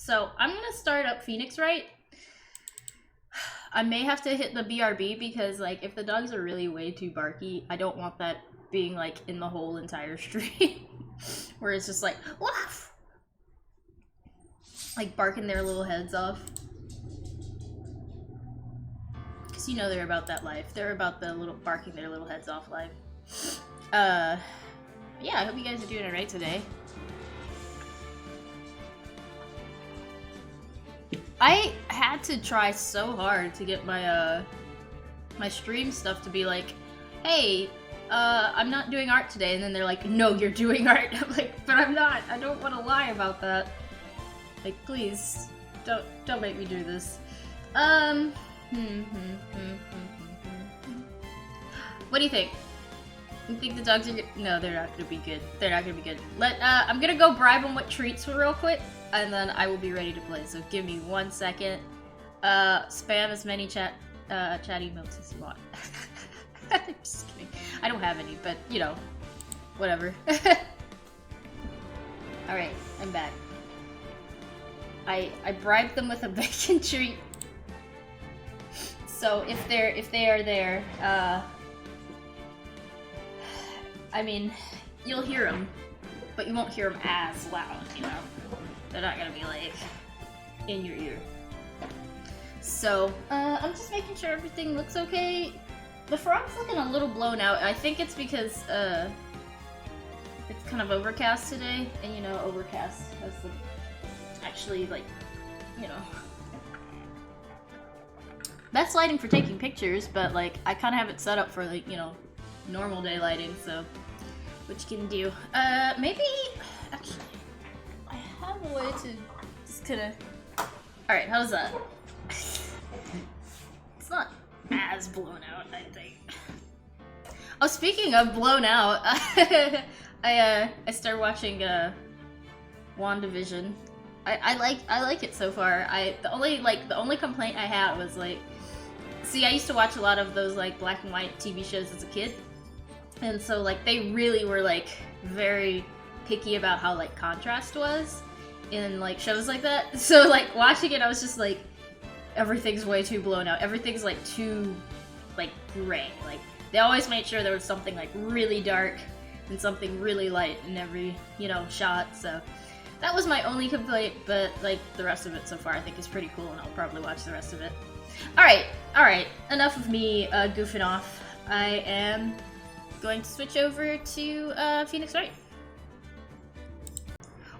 So I'm gonna start up Phoenix Wright. I may have to hit the BRB because, like, if the dogs are really way too barky, I don't want that being, like, in the whole entire stream. Where it's just like, woof! Like, barking their little heads off. Because you know they're about that life. They're about the little barking their little heads off life. Yeah, I hope you guys are doing it right today. I had to try so hard to get my my stream stuff to be like, hey, I'm not doing art today, and then they're like, no, you're doing art. I'm like, but I'm not. I don't want to lie about that. Like, please, don't make me do this. What do you think? You think the dogs are good? No, they're not gonna be good. They're not gonna be good. I'm gonna go bribe them with treats real quick, and then I will be ready to play. So give me 1 second. Spam as many chat emotes as you want. I'm just kidding. I don't have any, but you know, whatever. All right, I'm back. I bribed them with a bacon treat. So if they are there, I mean, you'll hear them, but you won't hear them as loud, you know? They're not gonna be, like, in your ear. So, I'm just making sure everything looks okay. The frog's looking a little blown out. I think it's because, it's kind of overcast today, and you know, overcast has the, actually, like, you know, best lighting for taking pictures, but, like, I kind of have it set up for, like, you know, normal day lighting, so what you can do. Maybe, actually, I have a way to just kinda, alright, how's that? It's not as blown out, I think. Oh, speaking of blown out, I started watching, WandaVision. I like it so far. The only complaint I had was, like, see, I used to watch a lot of those, like, black and white TV shows as a kid. And so, like, they really were, like, very picky about how, like, contrast was in, like, shows like that. So, like, watching it, I was just like, everything's way too blown out. Everything's, like, too, like, gray. Like, they always made sure there was something, like, really dark and something really light in every, you know, shot. So that was my only complaint, but, like, the rest of it so far I think is pretty cool, and I'll probably watch the rest of it. Alright, enough of me goofing off. I am going to switch over to Phoenix Wright.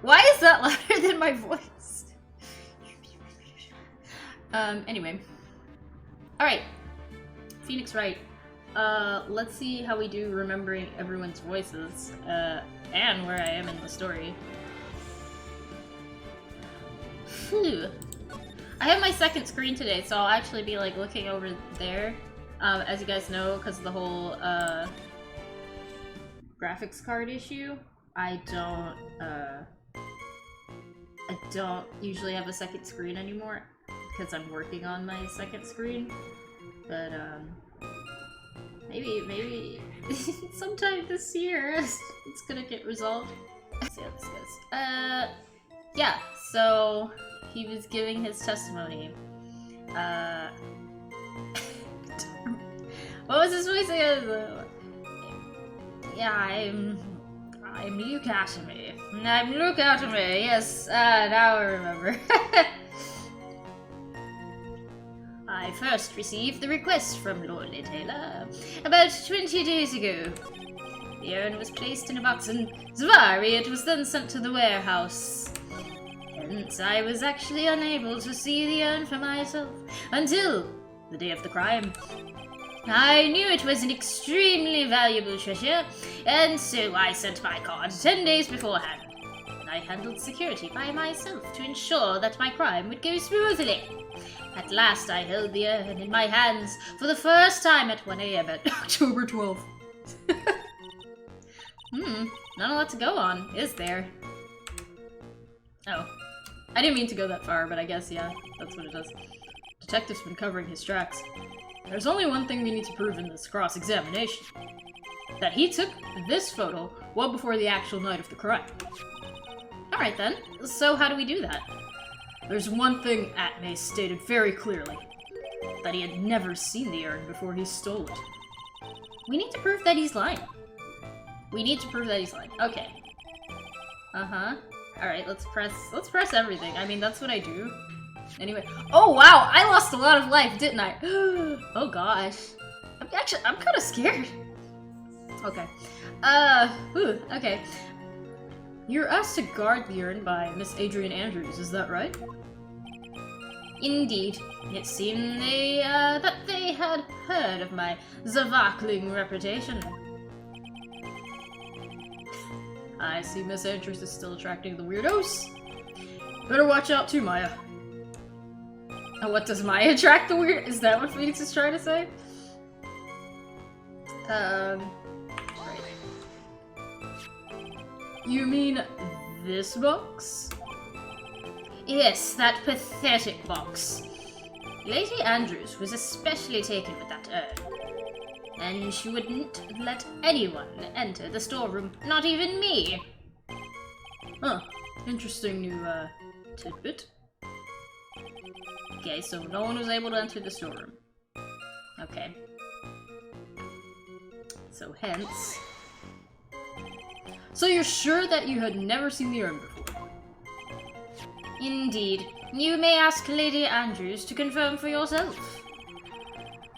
Why is that louder than my voice? Anyway. Alright, Phoenix Wright. Let's see how we do remembering everyone's voices, and where I am in the story. Phew. I have my second screen today, so I'll actually be, like, looking over there. As you guys know, because of the whole, graphics card issue, I don't usually have a second screen anymore, because I'm working on my second screen. But, maybe sometime this year, it's gonna get resolved. Let's see how this goes. Yeah, so he was giving his testimony. What was his voice again? Yeah, I'm Luke Atomy. I'm Luke Atomy, yes, now I remember. I first received the request from Lord Taylor about 20 days ago. The urn was placed in a box in Zvari. It was then sent to the warehouse. Hence, I was actually unable to see the urn for myself until the day of the crime. I knew it was an extremely valuable treasure, and so I sent my card 10 days beforehand. And I handled security by myself to ensure that my crime would go smoothly. At last, I held the urn in my hands for the first time at 1 AM at October 12th. Not a lot to go on, is there? Oh. I didn't mean to go that far, but I guess, yeah, that's what it does. Detective's been covering his tracks. There's only one thing we need to prove in this cross-examination. That he took this photo well before the actual night of the crime. Alright then, so how do we do that? There's one thing Atme stated very clearly. That he had never seen the urn before he stole it. We need to prove that he's lying. We need to prove that he's lying. Okay. Uh-huh. Alright, let's press everything. I mean, that's what I do. Anyway. Oh, wow! I lost a lot of life, didn't I? Oh, gosh. I'm kind of scared. Okay. Okay. You're asked to guard the urn by Miss Adrian Andrews, is that right? Indeed. It seemed that they had heard of my Zavakling reputation. I see Miss Andrews is still attracting the weirdos. Better watch out too, Maya. What does Maya attract the weird? Is that what Phoenix is trying to say? Right. You mean this box? Yes, that pathetic box. Lady Andrews was especially taken with that urn. And she wouldn't let anyone enter the storeroom, not even me. Huh. Interesting new, tidbit. Okay, so no one was able to enter the storeroom. Okay. So hence... So you're sure that you had never seen the urn before? Indeed. You may ask Lady Andrews to confirm for yourself.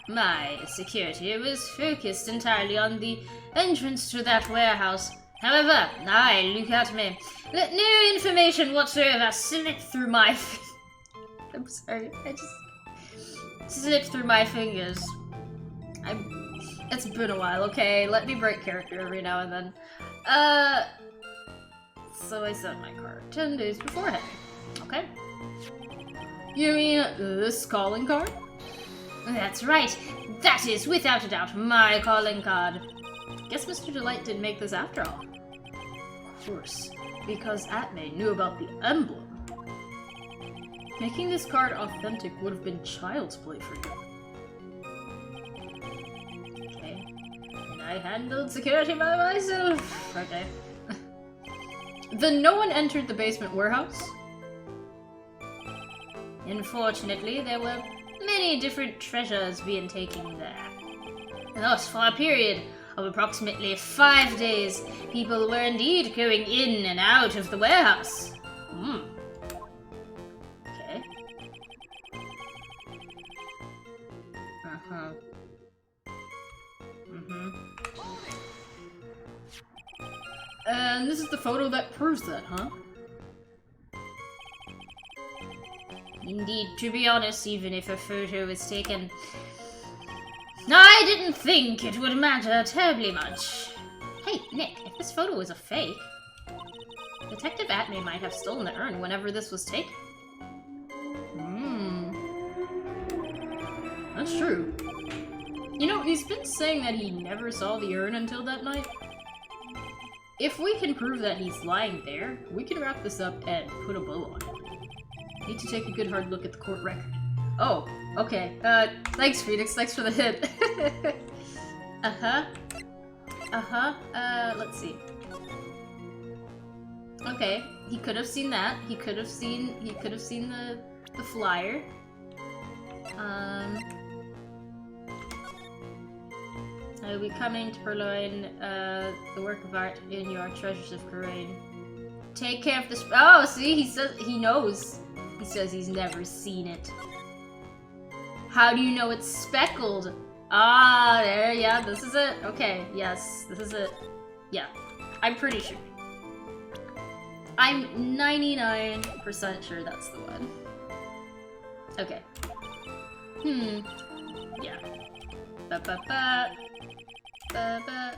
My security was focused entirely on the entrance to that warehouse. However, look at me. Let no information whatsoever slip through my I'm sorry, I just slipped through my fingers. It's been a while, okay? Let me break character every now and then. So I sent my card 10 days beforehand. Okay. You mean this calling card? That's right. That is, without a doubt, my calling card. Guess Mr. Delight didn't make this after all. Of course, because Atme knew about the emblem. Making this card authentic would have been child's play for you. Okay. And I handled security by myself. Okay. Then no one entered the basement warehouse? Unfortunately, there were many different treasures being taken there. Thus, for a period of approximately 5 days, people were indeed going in and out of the warehouse. Okay. Uh-huh. And this is the photo that proves that, huh? Indeed, to be honest, even if a photo was taken, I didn't think it would matter terribly much. Hey, Nick, if this photo was a fake, Detective Atme might have stolen the urn whenever this was taken. That's true. You know, he's been saying that he never saw the urn until that night. If we can prove that he's lying there, we can wrap this up and put a bow on it. Need to take a good hard look at the court record. Oh, okay. Thanks, Phoenix. Thanks for the hint. Let's see. Okay, he could have seen that. He could have seen the flyer. I will be coming to purloin the work of art in your treasures of Corain. Take care of this. Oh, see, he says he knows. He says he's never seen it. How do you know it's speckled? Ah, there, yeah, this is it. Okay, yes, this is it. Yeah, I'm pretty sure. I'm 99% sure that's the one. Okay. Yeah. Ba-ba-ba. Ba-ba-ba-ba.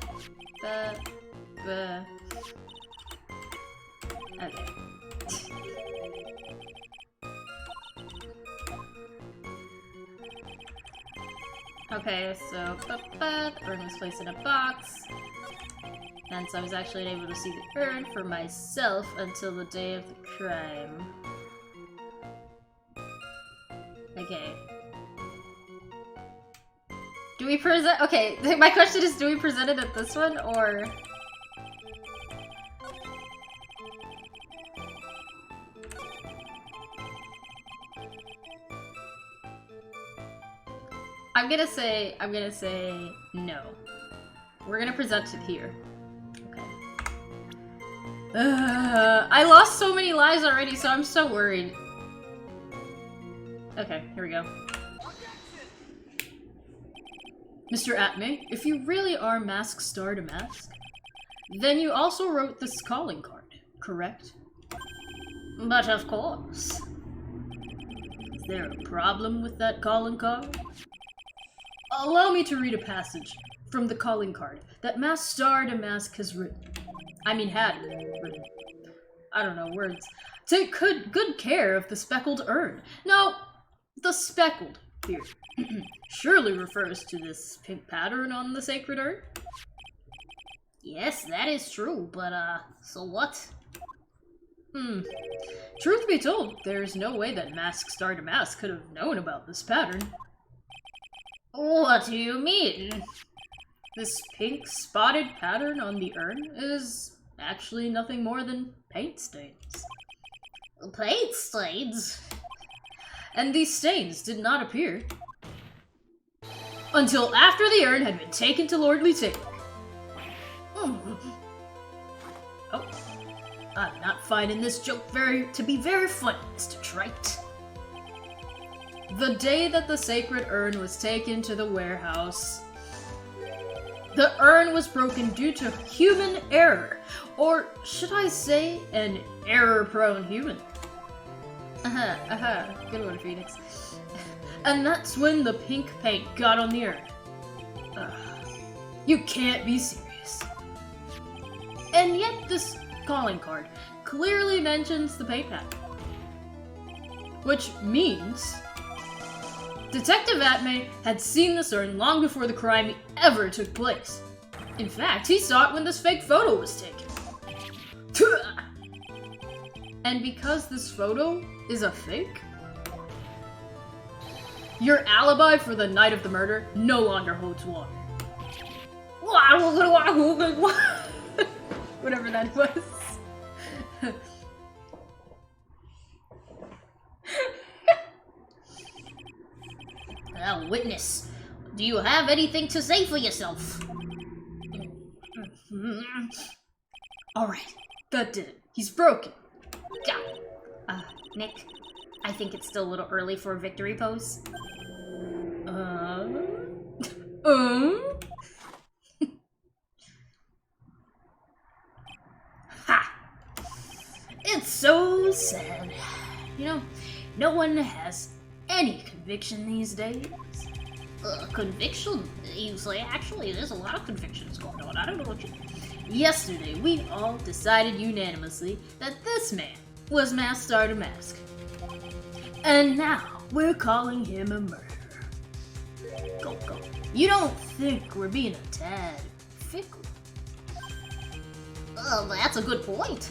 Okay. Okay, so the urn was placed in a box. And so I was actually able to see the urn for myself until the day of the crime. Okay. Do we present- okay, my question is, do we present it at this one, or? I'm gonna say no. We're gonna present it here. Okay. I lost so many lives already, so I'm so worried. Okay, here we go. Mr. Atme, if you really are Mask Star to Mask, then you also wrote this calling card, correct? But of course. Is there a problem with that calling card? Allow me to read a passage from the calling card that Mask Star to Mask has written. Had written. I don't know words. Take good care of the speckled urn. Now, the speckled here surely refers to this pink pattern on the sacred urn. Yes, that is true, but so what? Truth be told, there's no way that Mask Star to Mask could have known about this pattern. What do you mean? This pink spotted pattern on the urn is actually nothing more than paint stains. Paint stains? And these stains did not appear until after the urn had been taken to Lordly Taylor. Oh, I'm not finding this joke to be very funny, Mr. Trite. The day that the sacred urn was taken to the warehouse, the urn was broken due to human error, or should I say, an error-prone human. Good one, Phoenix. And that's when the pink paint got on the urn. You can't be serious. And yet this calling card clearly mentions the paint pattern. Which means Detective Atme had seen this urn long before the crime ever took place. In fact, he saw it when this fake photo was taken. And because this photo is a fake, your alibi for the night of the murder no longer holds water. Whatever that was. Well, witness, do you have anything to say for yourself? Alright, that did it. He's broken. Nick, I think it's still a little early for a victory pose. Ha! It's so sad. You know, no one has any conviction these days. Conviction? You say? Actually, there's a lot of convictions going on. I don't know what you... Yesterday, we all decided unanimously that this man was Mask Star to Mask. And now, we're calling him a murderer. Go. You don't think we're being a tad fickle? Oh, that's a good point.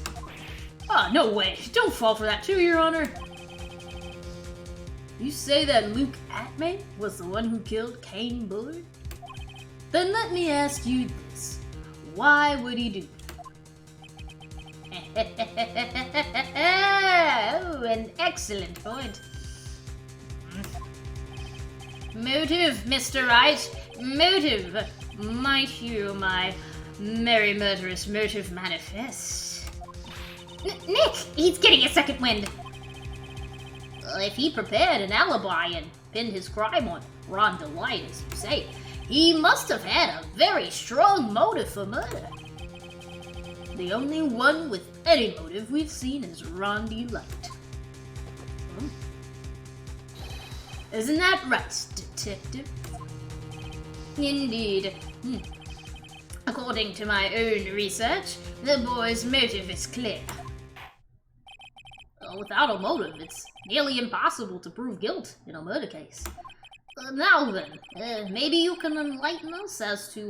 No way. Don't fall for that too, Your Honor. You say that Luke Atme was the one who killed Kane Bullard? Then let me ask you this. Why would he do that? Oh, an excellent point. Motive, Mr. Wright. Motive. Might you, my merry murderous motive manifest? Nick! He's getting a second wind! If he prepared an alibi and pinned his crime on Ron Delight, as you say, he must have had a very strong motive for murder. The only one with any motive we've seen is Ron Delight. Isn't that right, Detective? Indeed. According to my own research, the boy's motive is clear. Without a motive, it's nearly impossible to prove guilt in a murder case. Now then, maybe you can enlighten us as to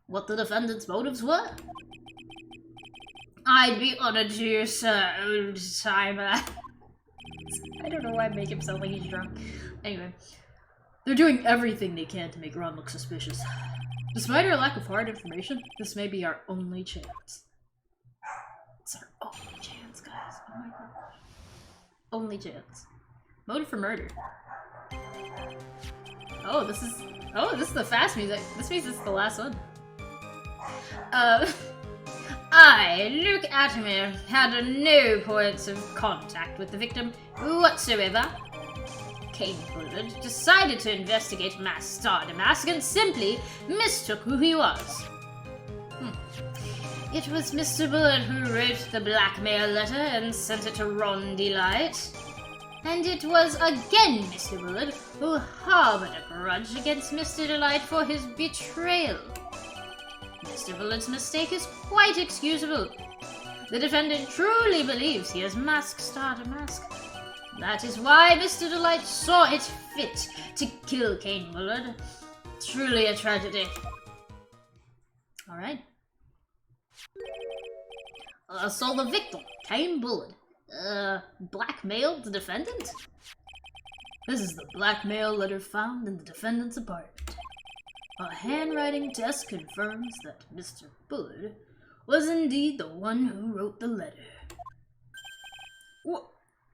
what the defendant's motives were? I'd be honored to, sir, old timer. I don't know why I make him sound like he's drunk. Anyway, they're doing everything they can to make Ron look suspicious. Despite our lack of hard information, this may be our only chance. It's our only chance, guys. Oh my god. Only chance. Motive for murder. Oh, this is the fast music. This means it's the last one. I, Luke Atomer, had no points of contact with the victim whatsoever. Kane Bullard decided to investigate Mass Star Damask and simply mistook who he was. It was Mr. Bullard who wrote the blackmail letter and sent it to Ron Delight. And it was again Mr. Bullard who harbored a grudge against Mr. Delight for his betrayal. Mr. Bullard's mistake is quite excusable. The defendant truly believes he has masked Star Damask. That is why Mr. Delight saw it fit to kill Kane Bullard. Truly a tragedy. Alright. So the victim, Kane Bullard, blackmailed the defendant? This is the blackmail letter found in the defendant's apartment. A handwriting test confirms that Mr. Bullard was indeed the one who wrote the letter.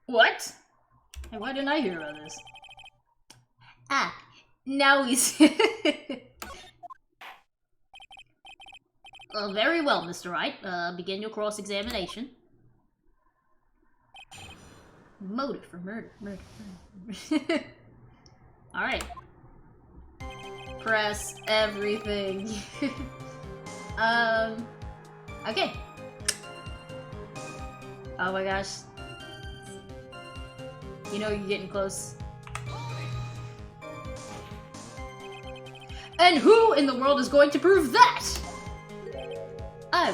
What? Hey, why didn't I hear about this? Ah, now we see. Very well, Mr. Wright. Begin your cross-examination. Motive for murder. Alright. Press everything. Okay. Oh my gosh. You know you're getting close. And who in the world is going to prove that? I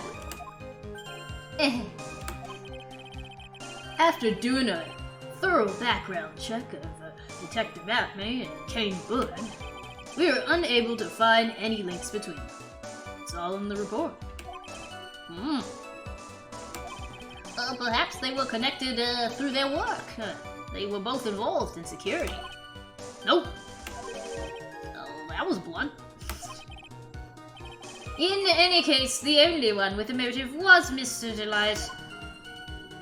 would. After doing a thorough background check of Detective Atme and Kane Bullard, we were unable to find any links between them. It's all in the report. Perhaps they were connected through their work. They were both involved in security. Nope. Oh, that was blunt. In any case, the only one with a motive was Mr. Delight.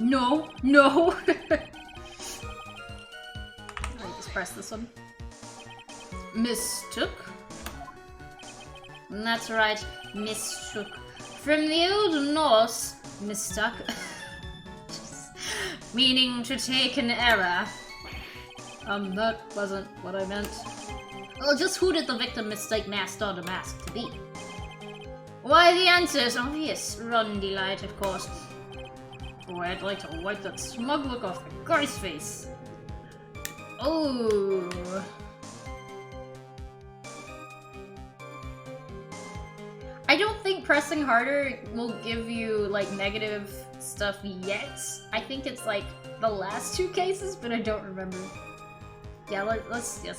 No. Let me just press this one. Mistook? That's right, mistook. From the Old Norse, mistook, meaning to take an error. That wasn't what I meant. Well, just who did the victim mistake Mass Star Damask to be? Why, the answer is obvious. Ron Delight, of course. Boy, I'd like to wipe that smug look off the guy's face. Oh. I don't think pressing harder will give you, like, negative stuff yet. I think it's, like, the last two cases, but I don't remember. Yeah, let's do it.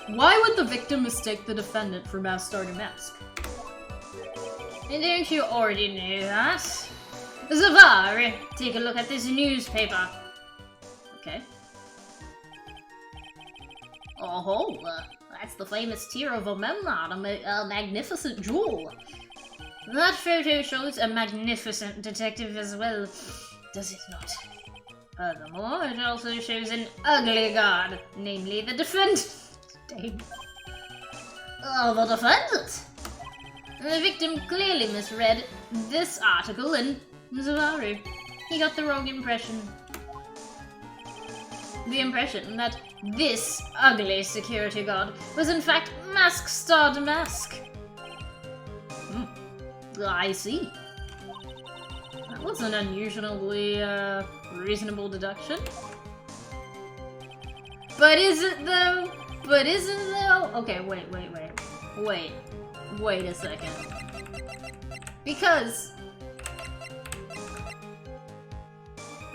Why would the victim mistake the defendant for Mass Star Damask? And don't you already know that? Zavar, take a look at this newspaper. Okay. Oh, that's the famous tear of a Memnon, a magnificent jewel. That photo shows a magnificent detective as well, does it not? Furthermore, it also shows an ugly guard, namely the defendant. Dang. Oh, the defendant! The victim clearly misread this article and Zavaru. He got the wrong impression. The impression that this ugly security guard was in fact Mask Star Damask. I see. That was an unusually reasonable deduction. But is it though? Okay, wait a second. Because...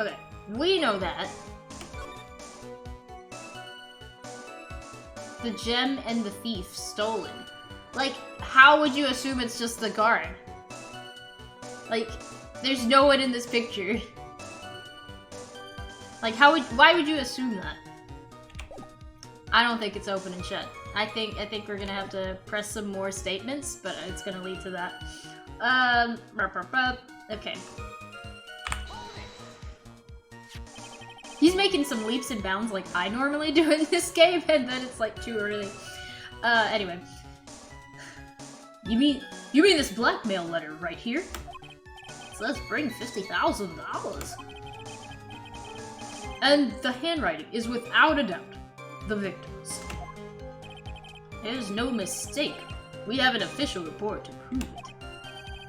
Okay, we know that. The gem and the thief stolen. Like, how would you assume it's just the guard? Like, there's no one in this picture. Like, why would you assume that? I don't think it's open and shut. I think we're gonna have to press some more statements, but it's gonna lead to that. Okay. He's making some leaps and bounds like I normally do in this game, and then it's like too early. Anyway. You mean this blackmail letter right here? So let's bring $50,000. And the handwriting is without a doubt the victim's. There's no mistake. We have an official report to prove it.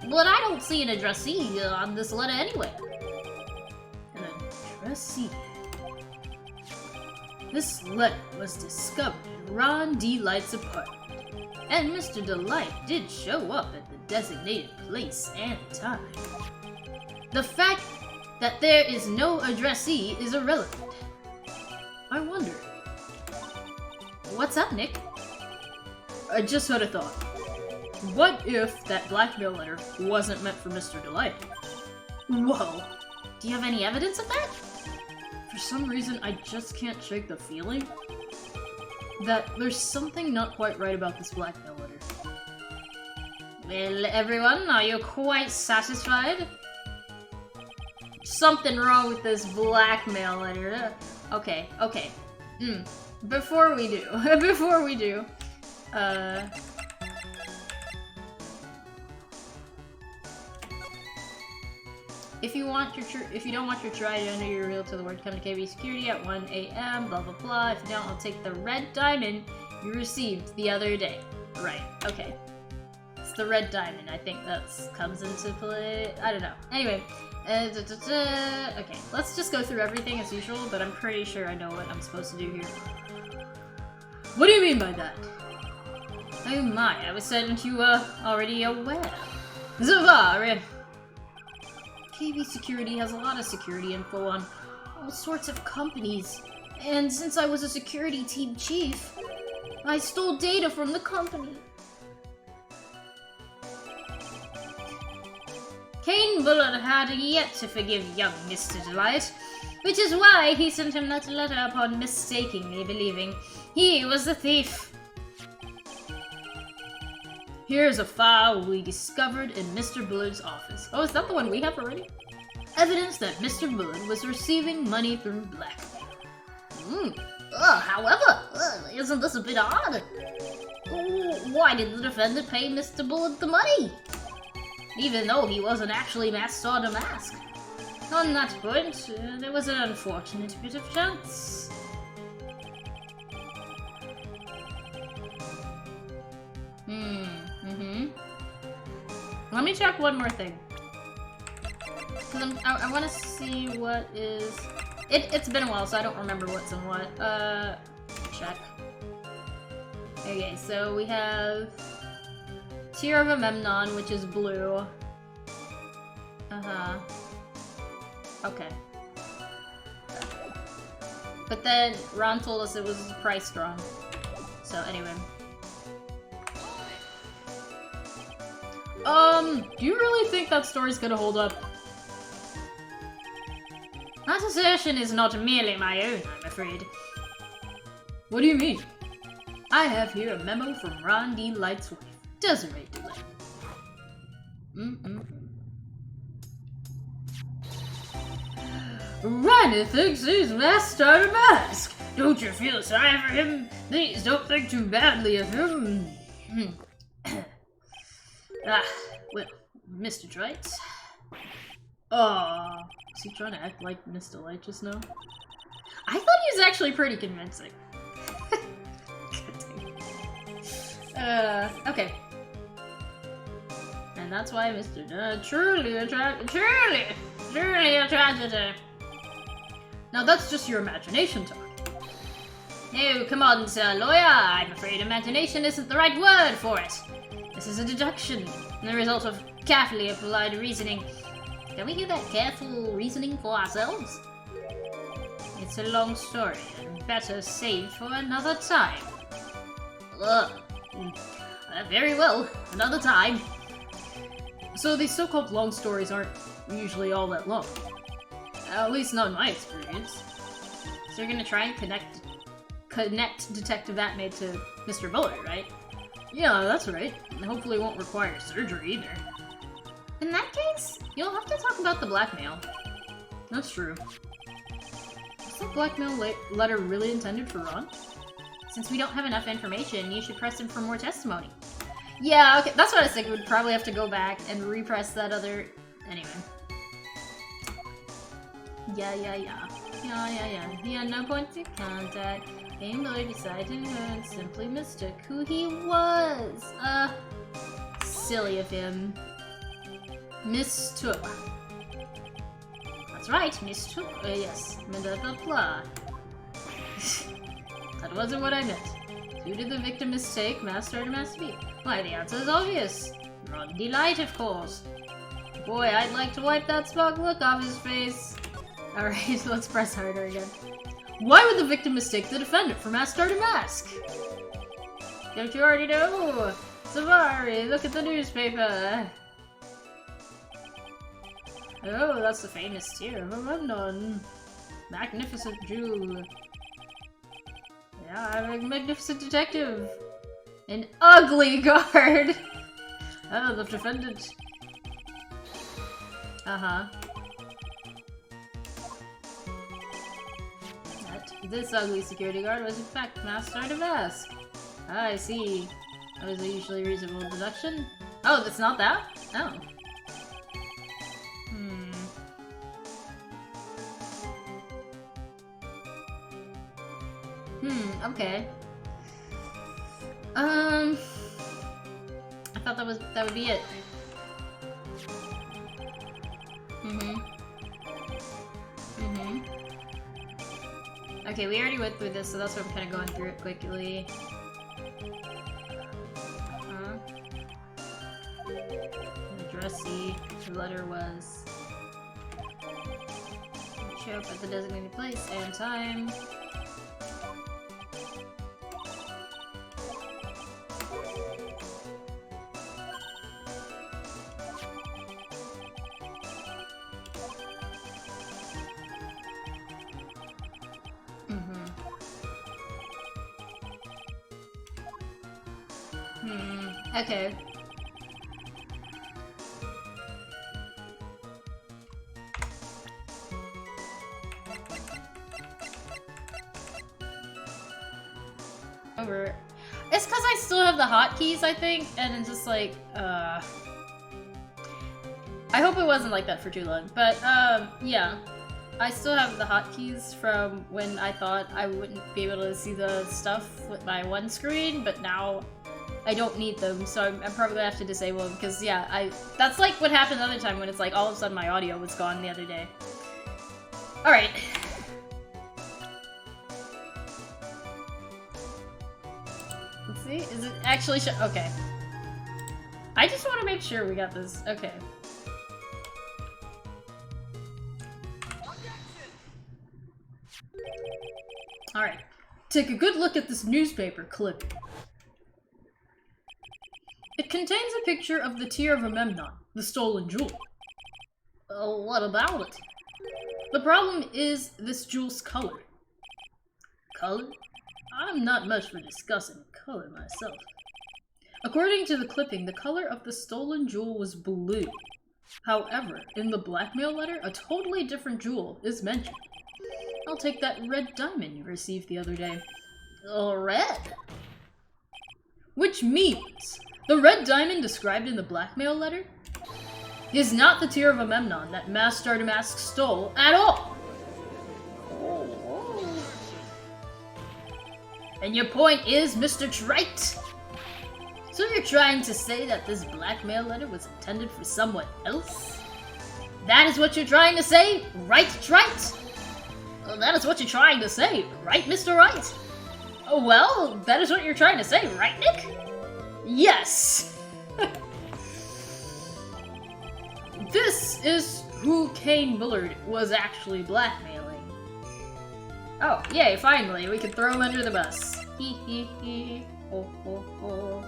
But I don't see an addressee on this letter anyway. An addressee. This letter was discovered in Ron Delight's apartment, and Mr. Delight did show up at the designated place and time. The fact that there is no addressee is irrelevant. I wonder. What's up, Nick? I just had a thought. What if that blackmail letter wasn't meant for Mr. Delight? Whoa. Do you have any evidence of that? For some reason, I just can't shake the feeling that there's something not quite right about this blackmail letter. Well, everyone, are you quite satisfied? Something wrong with this blackmail letter. Okay. Before we do, if you don't want your try to enter your real to the word, come to KB Security at 1 a.m. Blah blah blah. If you don't, I'll take the red diamond you received the other day. Right. Okay. It's the red diamond. I think that comes into play. I don't know. Anyway. Okay, let's just go through everything as usual, but I'm pretty sure I know what I'm supposed to do here. What do you mean by that? Oh my, I was certain you were already aware. Zavar! KB Security has a lot of security info on all sorts of companies, and since I was a security team chief, I stole data from the company. Kane Bullard had yet to forgive young Mr. Delight, which is why he sent him that letter upon mistakenly believing he was the thief. Here's a file we discovered in Mr. Bullard's office. Oh, is that the one we have already? Evidence that Mr. Bullard was receiving money through blackmail. However, isn't this a bit odd? Why did the defendant pay Mr. Bullard the money? Even though he wasn't actually masked on a mask. On that point, there was an unfortunate bit of chance. Let me check one more thing. Because I want to see what is... It's been a while, so I don't remember what's in what. Check. Okay, so we have... Tear of a Memnon, which is blue. Okay. But then Ron told us it was price drawn. So anyway. Do you really think that story's gonna hold up? That assertion is not merely my own, I'm afraid. What do you mean? I have here a memo from Ron Delight's wife, Desiree Delight. Ronnie thinks he's masked on a mask. Don't you feel sorry for him? Please don't think too badly of him. Well, Mr. Delight. Is he trying to act like Mr. Delight just now? I thought he was actually pretty convincing. Okay. And that's why Mr. Truly a tragedy. Now that's just your imagination talk. No, come on, sir, lawyer. I'm afraid imagination isn't the right word for it. This is a deduction, the result of carefully applied reasoning. Can we hear that careful reasoning for ourselves? It's a long story, and better saved for another time. Very well, another time. So these so-called long stories aren't usually all that long. At least not in my experience. So you're gonna try and connect Detective Atmaid to Mr. Bullard, right? Yeah, that's right. And hopefully it won't require surgery either. In that case, you'll have to talk about the blackmail. That's true. Was that blackmail letter really intended for Ron? Since we don't have enough information, you should press him for more testimony. Yeah, okay, that's what I was thinking. We'd probably have to go back and repress that other... Anyway. Yeah. He had no point of contact. Miller decided and simply mistook who he was. Silly of him. Mistook. That's right, mistook. Yes. Blah. That wasn't what I meant. Who did the victim mistake Master to Master B? Why, the answer is obvious. Ron Delight, of course. Boy, I'd like to wipe that smug look off his face. Alright, let's press harder again. Why would the victim mistake the defendant for Master to Mask? Don't you already know? Savari, look at the newspaper. Oh, that's the famous tear of London. Magnificent jewel. Yeah, I'm a magnificent detective. An ugly guard. Oh, the defendant. This ugly security guard was in fact Master to Mask. I see. That was a usually reasonable deduction. Oh, that's not that? Oh. Okay. I thought that would be it. Okay, we already went through this, so that's why I'm kind of going through it quickly. Address C, the letter was... Show up at the designated place and time. Okay. Over. It's because I still have the hotkeys, I think, and it's just like, I hope it wasn't like that for too long, but, yeah. I still have the hotkeys from when I thought I wouldn't be able to see the stuff with my one screen, but now I don't need them, so I'm probably gonna have to disable them, because, yeah, that's like what happened the other time when it's like, all of a sudden my audio was gone the other day. Alright. Let's see, is it actually okay. I just want to make sure we got this, okay. Alright, take a good look at this newspaper clip. It contains a picture of the tear of Memnon, the stolen jewel. What about it? The problem is this jewel's color. Color? I'm not much for discussing color myself. According to the clipping, the color of the stolen jewel was blue. However, in the blackmail letter, a totally different jewel is mentioned. I'll take that red diamond you received the other day. Red? Which means the red diamond described in the blackmail letter is not the tear of Memnon that Master to Mask stole at all. And your point is, Mr. Wright? So you're trying to say that this blackmail letter was intended for someone else? That is what you're trying to say, right, Wright? Well, that is what you're trying to say, right, Mr. Wright? Oh, well, that is what you're trying to say, right, Nick? Yes! This is who Kane Bullard was actually blackmailing. Oh, yay, finally, we can throw him under the bus. Hee hee hee. Ho ho ho.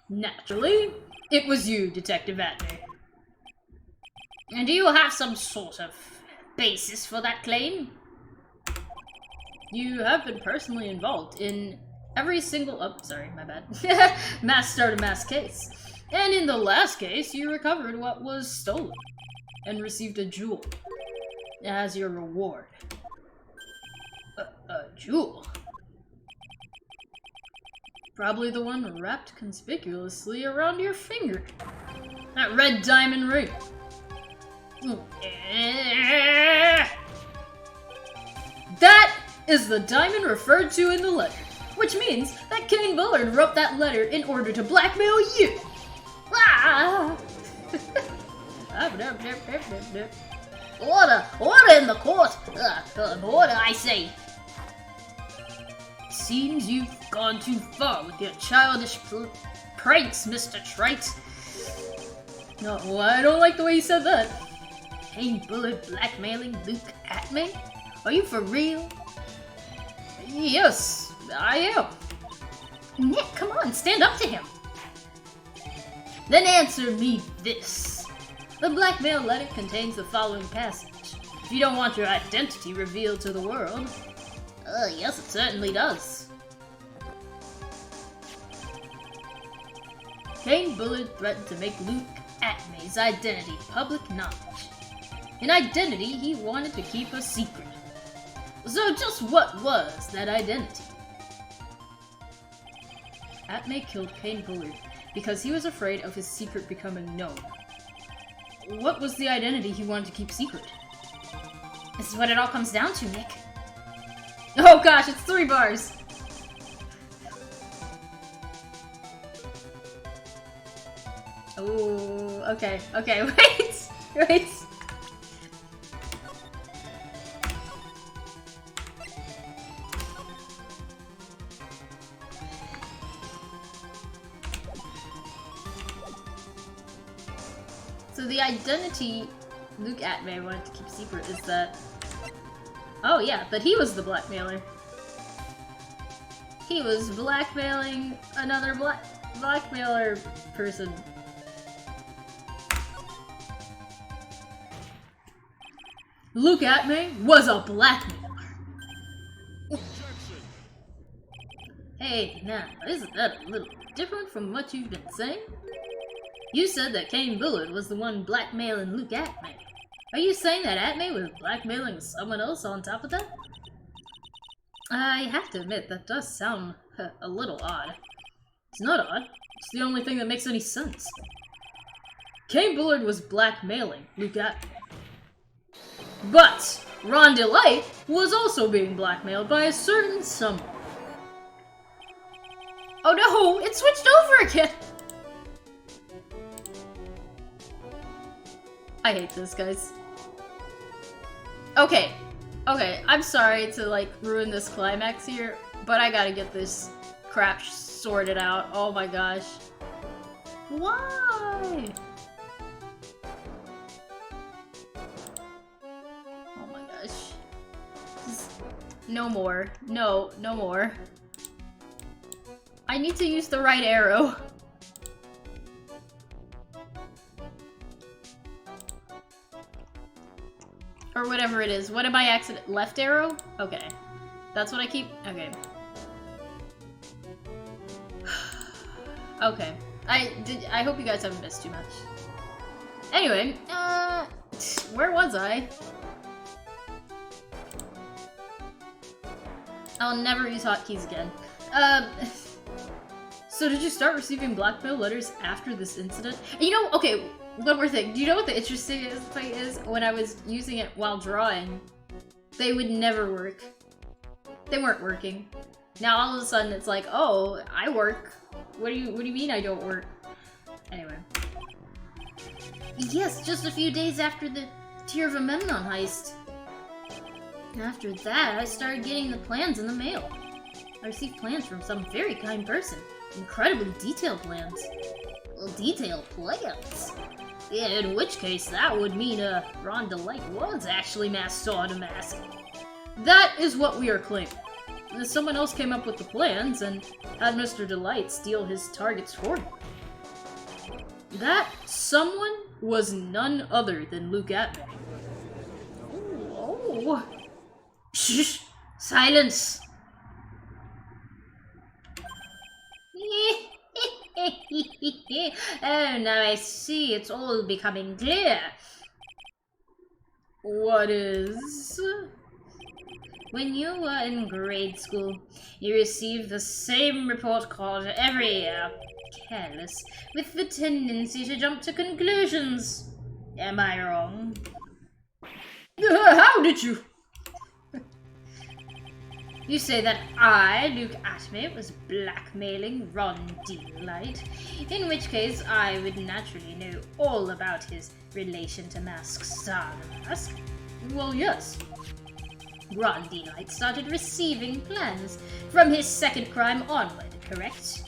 Naturally, it was you, Detective Atney. And do you have some sort of basis for that claim? You have been personally involved in every single- oh, sorry, my bad. Master to Mask case. And in the last case, you recovered what was stolen and received a jewel as your reward. A jewel? Probably the one wrapped conspicuously around your finger. That red diamond ring. That is the diamond referred to in the letter, which means that Kane Bullard wrote that letter in order to blackmail you. Ah! Order in the court! Order, I say! Seems you've gone too far with your childish pranks, Mr. Trite. No, I don't like the way you said that. Kane Bullard blackmailing Luke at me? Are you for real? Yes, I am. Nick, come on, stand up to him. Then answer me this. The blackmail letter contains the following passage. If you don't want your identity revealed to the world... yes, it certainly does. Kane Bullard threatened to make Luke Atmay's identity public knowledge. An identity he wanted to keep a secret. So just what was that identity? Atmay killed Kane Bullard because he was afraid of his secret becoming known. What was the identity he wanted to keep secret? This is what it all comes down to, Nick. Oh gosh, it's 3 bars! Oh, okay, wait! So the identity Luke Atmay wanted to keep secret is that... Oh yeah, that he was the blackmailer. He was blackmailing another blackmailer person. Luke Atmay was a blackmailer. Hey, now, isn't that a little different from what you've been saying? You said that Kane Bullard was the one blackmailing Luke Atmay. Are you saying that Atmay was blackmailing someone else on top of that? I have to admit, that does sound a little odd. It's not odd. It's the only thing that makes any sense. Kane Bullard was blackmailing Luke Atmay. But Ron Delight was also being blackmailed by a certain someone. Oh no! It switched over again! I hate this, guys. Okay, I'm sorry to, like, ruin this climax here, but I gotta get this crap sorted out. Oh my gosh. Why? Oh my gosh. No more. No more. I need to use the right arrow. Or whatever it is. What am I accident? Left arrow? Okay. That's what I keep... Okay. Okay. I hope you guys haven't missed too much. Anyway, where was I? I'll never use hotkeys again. So did you start receiving blackmail letters after this incident? You know, okay, one more thing. Do you know what the interesting thing is? When I was using it while drawing, they would never work. They weren't working. Now all of a sudden it's like, oh, I work. What do you mean I don't work? Anyway. Yes, just a few days after the Tear of Amemnon heist. After that, I started getting the plans in the mail. I received plans from some very kind person. Incredibly detailed plans. Well, detailed plans? Yeah, in which case that would mean Ron Delight was actually masked Saw to mask. That is what we are claiming. Someone else came up with the plans and had Mr. Delight steal his targets for him. That someone was none other than Luke Atmay. Oh. Shh! Silence! Oh, now I see. It's all becoming clear. What is? When you were in grade school, you received the same report card every year. Careless, with the tendency to jump to conclusions. Am I wrong? How did you? You say that I, Luke Atme, was blackmailing Ron D-Light, in which case I would naturally know all about his relation to Mask Stardust. Well, yes. Ron D-Light started receiving plans from his second crime onward, correct?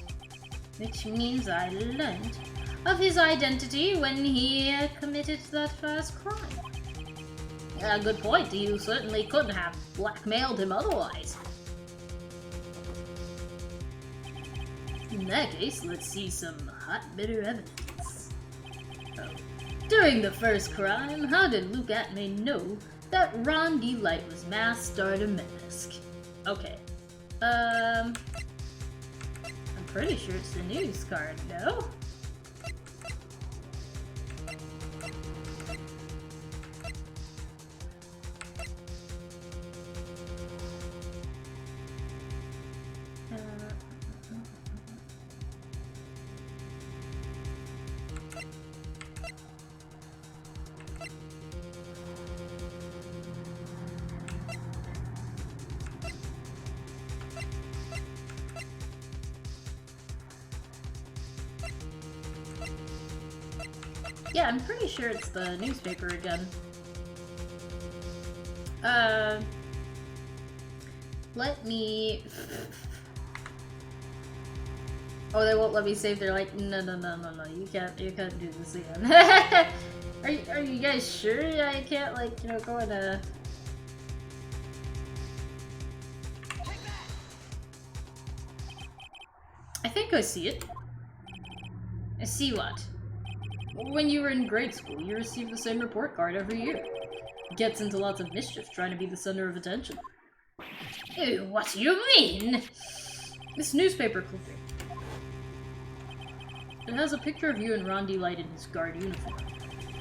Which means I learned of his identity when he committed that first crime. Good point. You certainly couldn't have blackmailed him otherwise. In that case, let's see some hot, bitter evidence. Oh. During the first crime, how did Luke Atme know that Ron D-Light was Mass Stardom Mask? Okay. I'm pretty sure it's the news card, no? Yeah, I'm pretty sure it's the newspaper again. Let me... Oh, they won't let me save. They're like, no, you can't do this again. Are you guys sure I can't, like, you know, go in a... I think I see it. I see what? When you were in grade school, you received the same report card every year. Gets into lots of mischief trying to be the center of attention. Ew, what do you mean? This newspaper clipping. It has a picture of you and Ron D-Light in his guard uniform.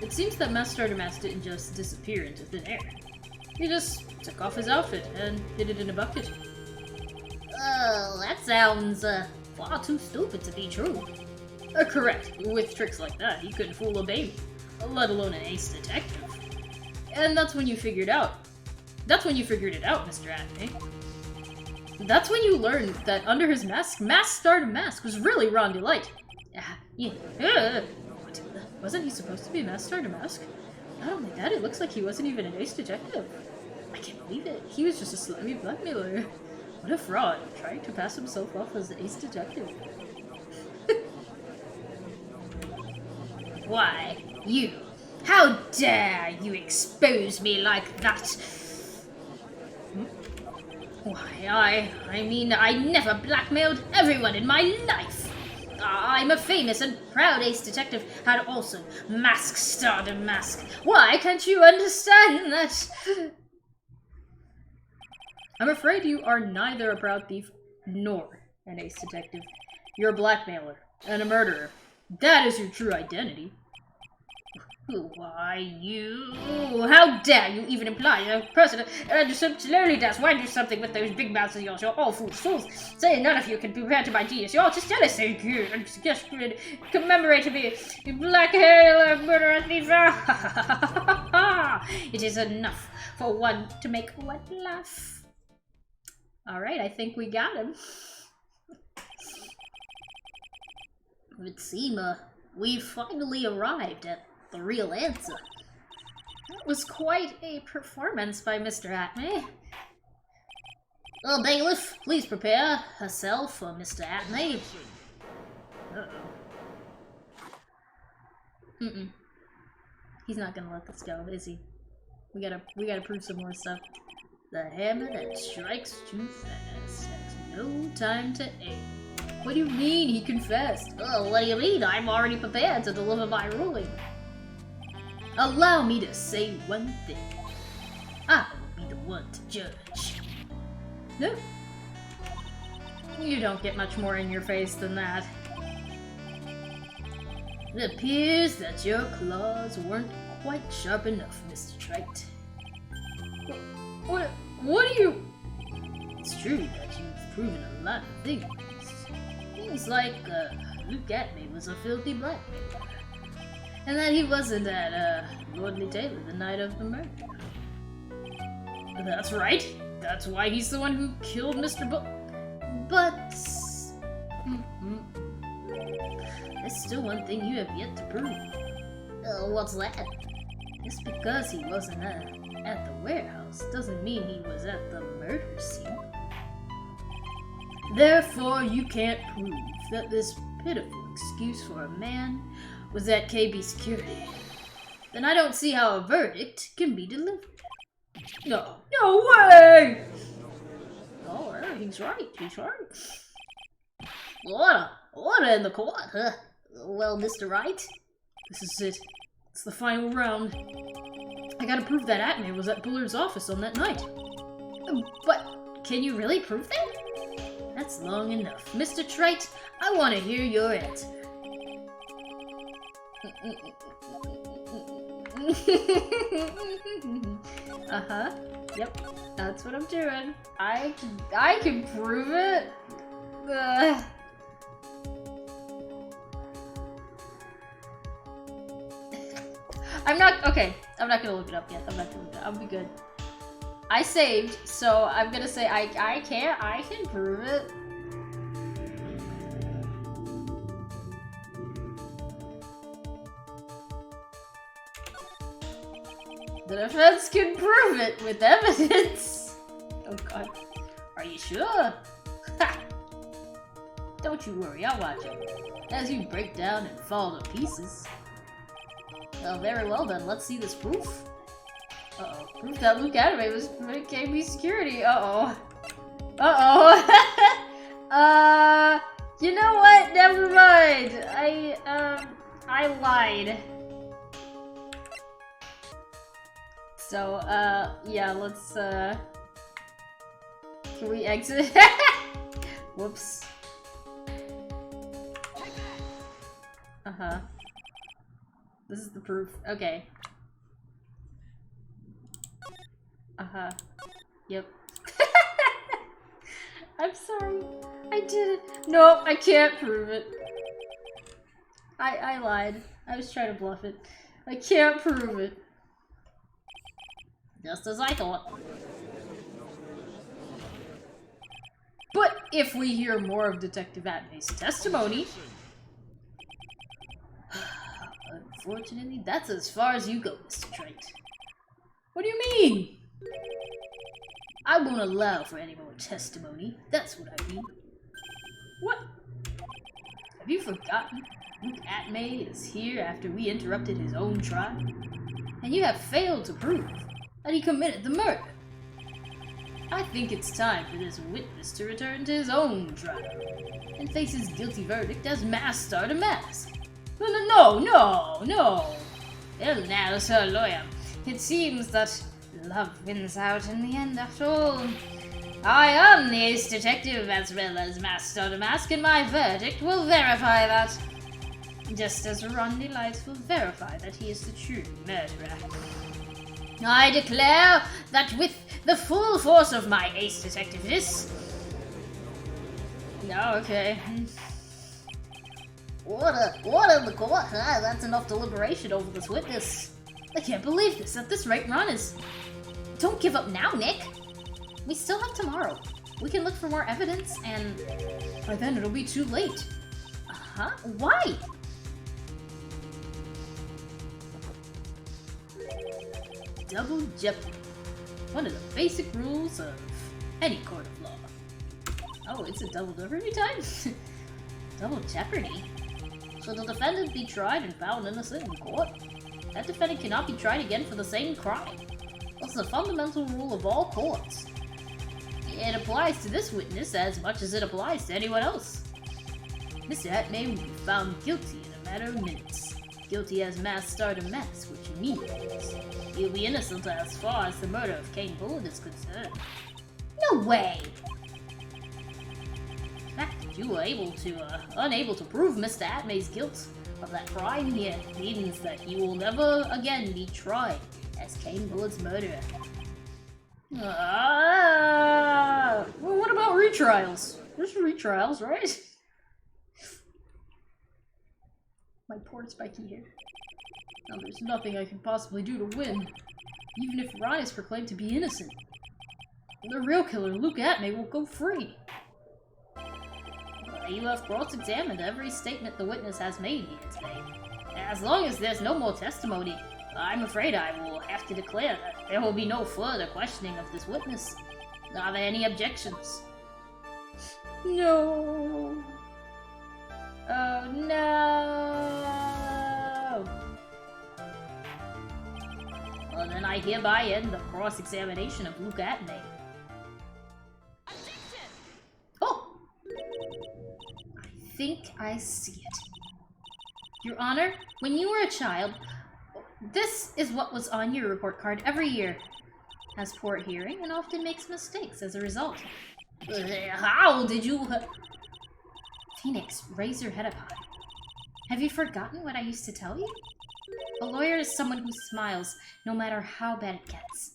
It seems that Master Mask didn't just disappear into thin air. He just took off his outfit and hid it in a bucket. Oh, that sounds far too stupid to be true. Correct. With tricks like that, he couldn't fool a baby, let alone an ace detective. And that's when you figured out. That's when you figured it out, Mr. Atme. That's when you learned that under his mask, Mask Stardom Mask was really Ron D-Light. Wasn't he supposed to be Mask Stardom Mask? Not only that, it looks like he wasn't even an ace detective. I can't believe it. He was just a slimy blackmailer. What a fraud, trying to pass himself off as the ace detective. Why, you? How dare you expose me like that? Why, I mean, I never blackmailed everyone in my life. I'm a famous and proud ace detective, and also Mask Stardom Mask. Why can't you understand that? I'm afraid you are neither a proud thief nor an ace detective. You're a blackmailer and a murderer. That is your true identity. Why, you... How dare you even imply a person slowly does do something with those big mouths of yours? You're all fools. Say none of you can be compared to my genius. You're just jealous, so good. And just commemorate me. You black hair murderer thief. It is enough for one to make one laugh. Alright, I think we got him. It would seem we've finally arrived at the real answer. That was quite a performance by Mr. Atme. Bailiff, please prepare herself for Mr. Atme. Uh-oh. He's not gonna let this go, is he? We gotta prove some more stuff. The hammer that strikes too fast has no time to aim. What do you mean he confessed? Oh, what do you mean? I'm already prepared to deliver my ruling. Allow me to say one thing. I will be the one to judge. No. You don't get much more in your face than that. It appears that your claws weren't quite sharp enough, Mr. Trite. What are you... It's true that you've proven a lot of things. Things like, Luke Atme was a filthy blackmailer. And that he wasn't at, Lordly Taylor the night of the murder. That's right. That's why he's the one who killed Mr. But... There's still one thing you have yet to prove. What's that? Just because he wasn't at the warehouse doesn't mean he was at the murder scene. Therefore, you can't prove that this pitiful excuse for a man was at KB Security. Then I don't see how a verdict can be delivered. No way! Oh, he's right. Order in the court, huh? Well, Mr. Wright, this is it. It's the final round. I gotta prove that Atme was at Bullard's office on that night. But can you really prove that? That's long enough. Mr. Trite, I want to hear your answer. Uh-huh. Yep. That's what I'm doing. I can prove it. I'm not gonna look it up yet. I'll be good. I saved, so I'm gonna say I can prove it. The defense can prove it with evidence. Oh god. Are you sure? Ha! Don't you worry, I'll watch it. As you break down and fall to pieces. Oh, very well then, let's see this proof. Uh-oh. Proof that Luke Atme was KB Security. Uh-oh. You know what? Never mind. I lied. So, yeah, let's, can we exit? Whoops. Uh-huh. This is the proof. Okay. Uh-huh. Yep. I'm sorry. I did it. No, I can't prove it. I lied. I was trying to bluff it. I can't prove it. Just as I thought. But if we hear more of Detective Atme's testimony... Unfortunately, that's as far as you go, Mr. Trite. What do you mean? I won't allow for any more testimony. That's what I mean. What? Have you forgotten? Luke Atme is here after we interrupted his own trial? And you have failed to prove that he committed the murder. I think it's time for this witness to return to his own trial and face his guilty verdict as masked star to mask. No. Well, now, Sir Lawyer, it seems that love wins out in the end after all. I am the ace detective as well as masked star to mask, and my verdict will verify that. Just as Rodney Lights will verify that he is the true murderer. I declare that with the full force of my ace detectiveness... No, okay. Order in the court. Ah, that's enough deliberation over this witness. I can't believe this. At this rate, Ron is... Don't give up now, Nick. We still have tomorrow. We can look for more evidence, and by then it'll be too late. Uh-huh. Why? Double Jeopardy. One of the basic rules of any court of law. Oh, it's a double jeopardy time? Double jeopardy? Should the defendant be tried and found innocent in court, that defendant cannot be tried again for the same crime. That's the fundamental rule of all courts. It applies to this witness as much as it applies to anyone else. Mr. Atme will be found guilty in a matter of minutes. Guilty as masked star to mask, which means he'll be innocent as far as the murder of Kane Bullard is concerned. No way! The fact that you were unable to prove Mr. Atme's guilt of that crime here means that he will never again be tried as Kane Bullett's murderer. Well, what about retrials? There's retrials, right? My poor spiky hair. Now there's nothing I can possibly do to win, even if Ron is proclaimed to be innocent. The real killer, Luke Atmay, will go free. You have cross-examined every statement the witness has made here today. As long as there's no more testimony, I'm afraid I will have to declare that there will be no further questioning of this witness. Are there any objections? No. Oh no. Well, then I hereby end the cross-examination of Luke Atmay. Oh! I think I see it. Your Honor, when you were a child, this is what was on your report card every year. Has poor hearing and often makes mistakes as a result. How did you... Phoenix, raise your head up high. Have you forgotten what I used to tell you? A lawyer is someone who smiles, no matter how bad it gets.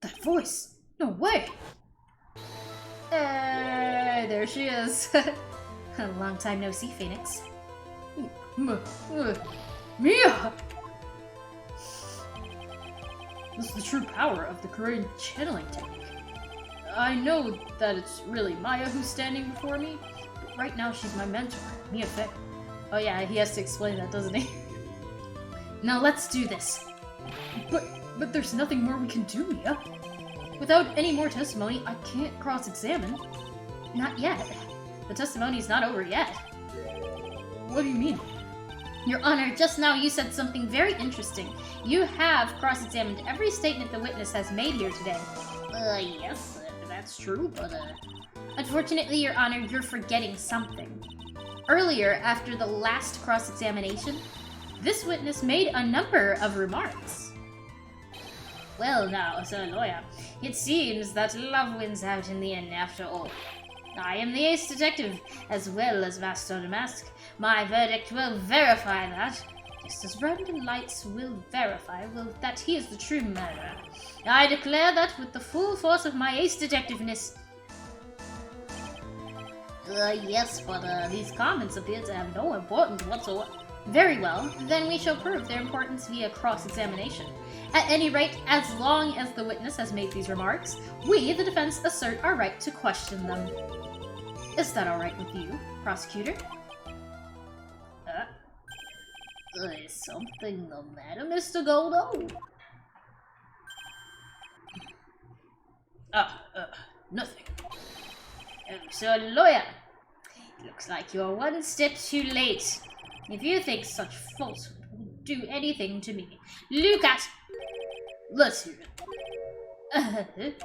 That voice! No way! Hey, there she is. A long time no see, Phoenix. Mia! This is the true power of the Korean channeling technique. I know that it's really Maya who's standing before me, but right now she's my mentor, Mia Fey. Oh yeah, he has to explain that, doesn't he? Now let's do this. But there's nothing more we can do, Mia. Without any more testimony, I can't cross-examine. Not yet. The testimony's not over yet. What do you mean? Your Honor, just now you said something very interesting. You have cross-examined every statement the witness has made here today. Yes, that's true, but Unfortunately, Your Honor, you're forgetting something. Earlier, after the last cross-examination, this witness made a number of remarks. Well now, Sir Lawyer, it seems that love wins out in the end after all. I am the ace detective, as well as Master Damask. My verdict will verify that, just as Brandon Lights will verify that he is the true murderer. I declare that with the full force of my ace detectiveness. Yes, but these comments appear to have no importance whatsoever. Very well, then we shall prove their importance via cross-examination. At any rate, as long as the witness has made these remarks, we, the defense, assert our right to question them. Is that alright with you, prosecutor? Is something the matter, Mr. Goldo? Nothing. Sir Lawyer, looks like you're one step too late. If you think such falsehood will do anything to me, look at... Let's hear it.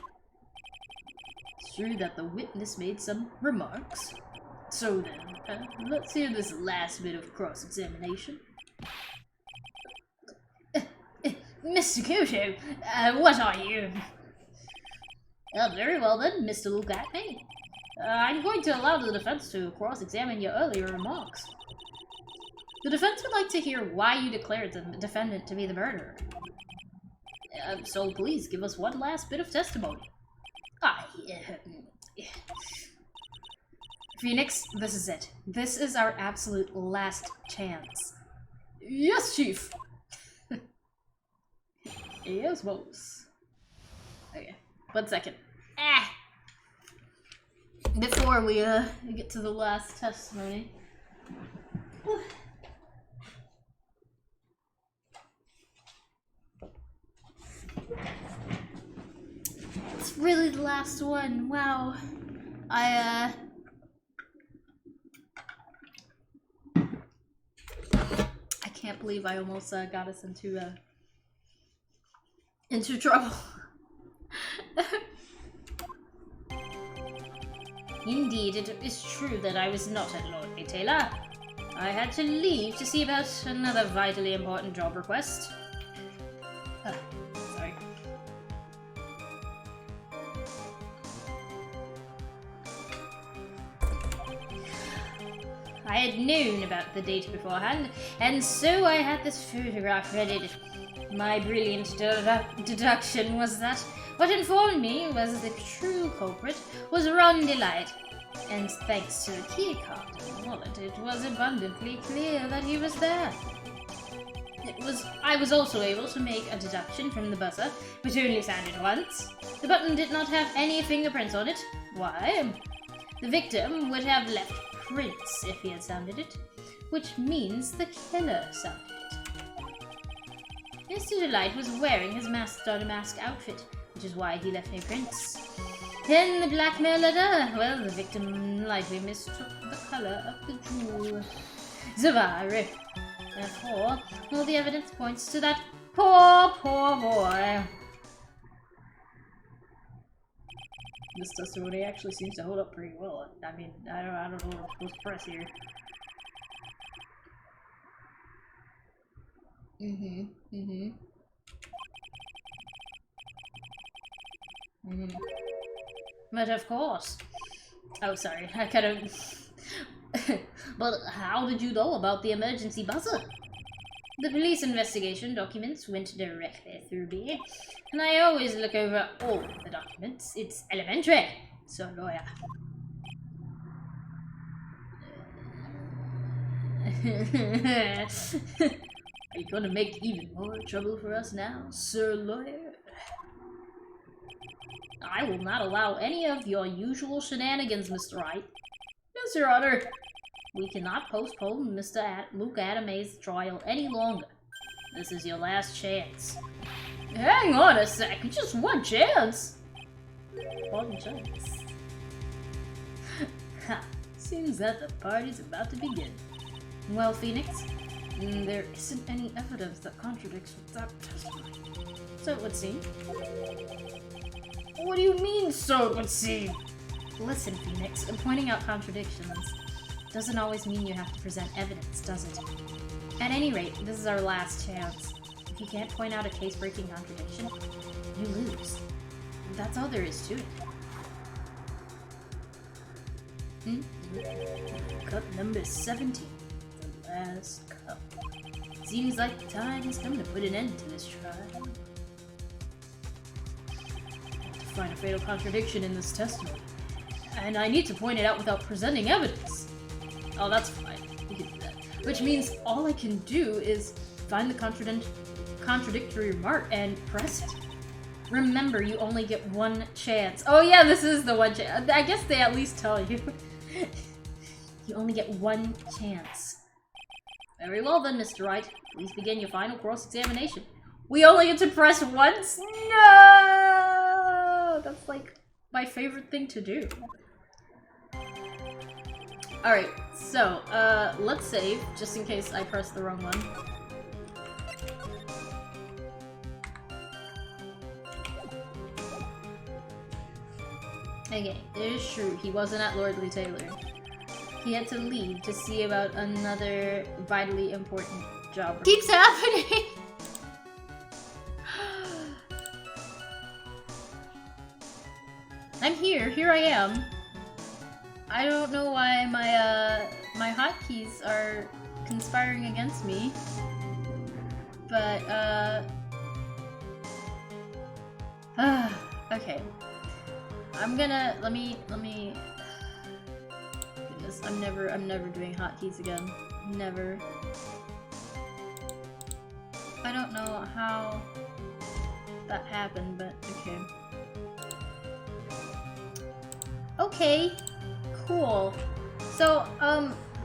It's true that the witness made some remarks. So then, let's hear this last bit of cross-examination. Mr. Koto, what are you? Very well then, Mr. Luke Atmay. I'm going to allow the defense to cross-examine your earlier remarks. The defense would like to hear why you declared the defendant to be the murderer. So please, give us one last bit of testimony. Phoenix, this is it. This is our absolute last chance. Yes, Chief! Yes, boss. Okay, 1 second. Before we get to the last testimony. It's really the last one. Wow. I can't believe I almost got us into trouble. Indeed, it is true that I was not at Lord B. Taylor. I had to leave to see about another vitally important job request. Sorry. I had known about the date beforehand, and so I had this photograph ready. My brilliant deduction was that what informed me was the true culprit was Ron Delight. And thanks to the keycard in the wallet, it was abundantly clear that he was there. I was also able to make a deduction from the buzzer, which only sounded once. The button did not have any fingerprints on it. Why? The victim would have left prints if he had sounded it, which means the killer sounded it. Mr. Delight was wearing his mask outfit, which is why he left no prints. Then the blackmail letter. Well, the victim likely mistook the color of the jewel. Zavari. Therefore, all the evidence points to that poor boy. This testimony actually seems to hold up pretty well. I mean, I don't know what I'm supposed to press here. But of course. Oh, sorry. I kind of... But how did you know about the emergency buzzer? The police investigation documents went directly through me, and I always look over all the documents. It's elementary. So, lawyer. Are you gonna make even more trouble for us now, sir lawyer? I will not allow any of your usual shenanigans, Mr. Wright. Yes, Your Honor. We cannot postpone Mr. Luke Adamay's trial any longer. This is your last chance. Hang on a sec, just one chance. One chance. Ha, seems that the party's about to begin. Well, Phoenix, there isn't any evidence that contradicts with that testimony. So it would seem. What do you mean, so it would seem? Listen, Phoenix, pointing out contradictions doesn't always mean you have to present evidence, does it? At any rate, this is our last chance. If you can't point out a case-breaking contradiction, you lose. That's all there is to it. Cup number 17. The last cup. Seems like the time has come to put an end to this trial. To find a fatal contradiction in this testimony. And I need to point it out without presenting evidence. Oh, that's fine. We can do that. Which means all I can do is find the contradictory remark and press it. Remember, you only get one chance. Oh yeah, this is the one chance. I guess they at least tell you. You only get one chance. Very well then, Mr. Wright. Please begin your final cross-examination. We only get to press once? No! That's like my favorite thing to do. Alright, so, let's save, just in case I press the wrong one. Okay, it is true, he wasn't at Lordly Taylor. He had to leave to see about another vitally important job. Keeps happening! I'm here I am. I don't know why my hotkeys are conspiring against me, but okay. I'm gonna let me. Goodness, I'm never doing hotkeys again. Never. I don't know how that happened, but okay. Okay. Cool. So,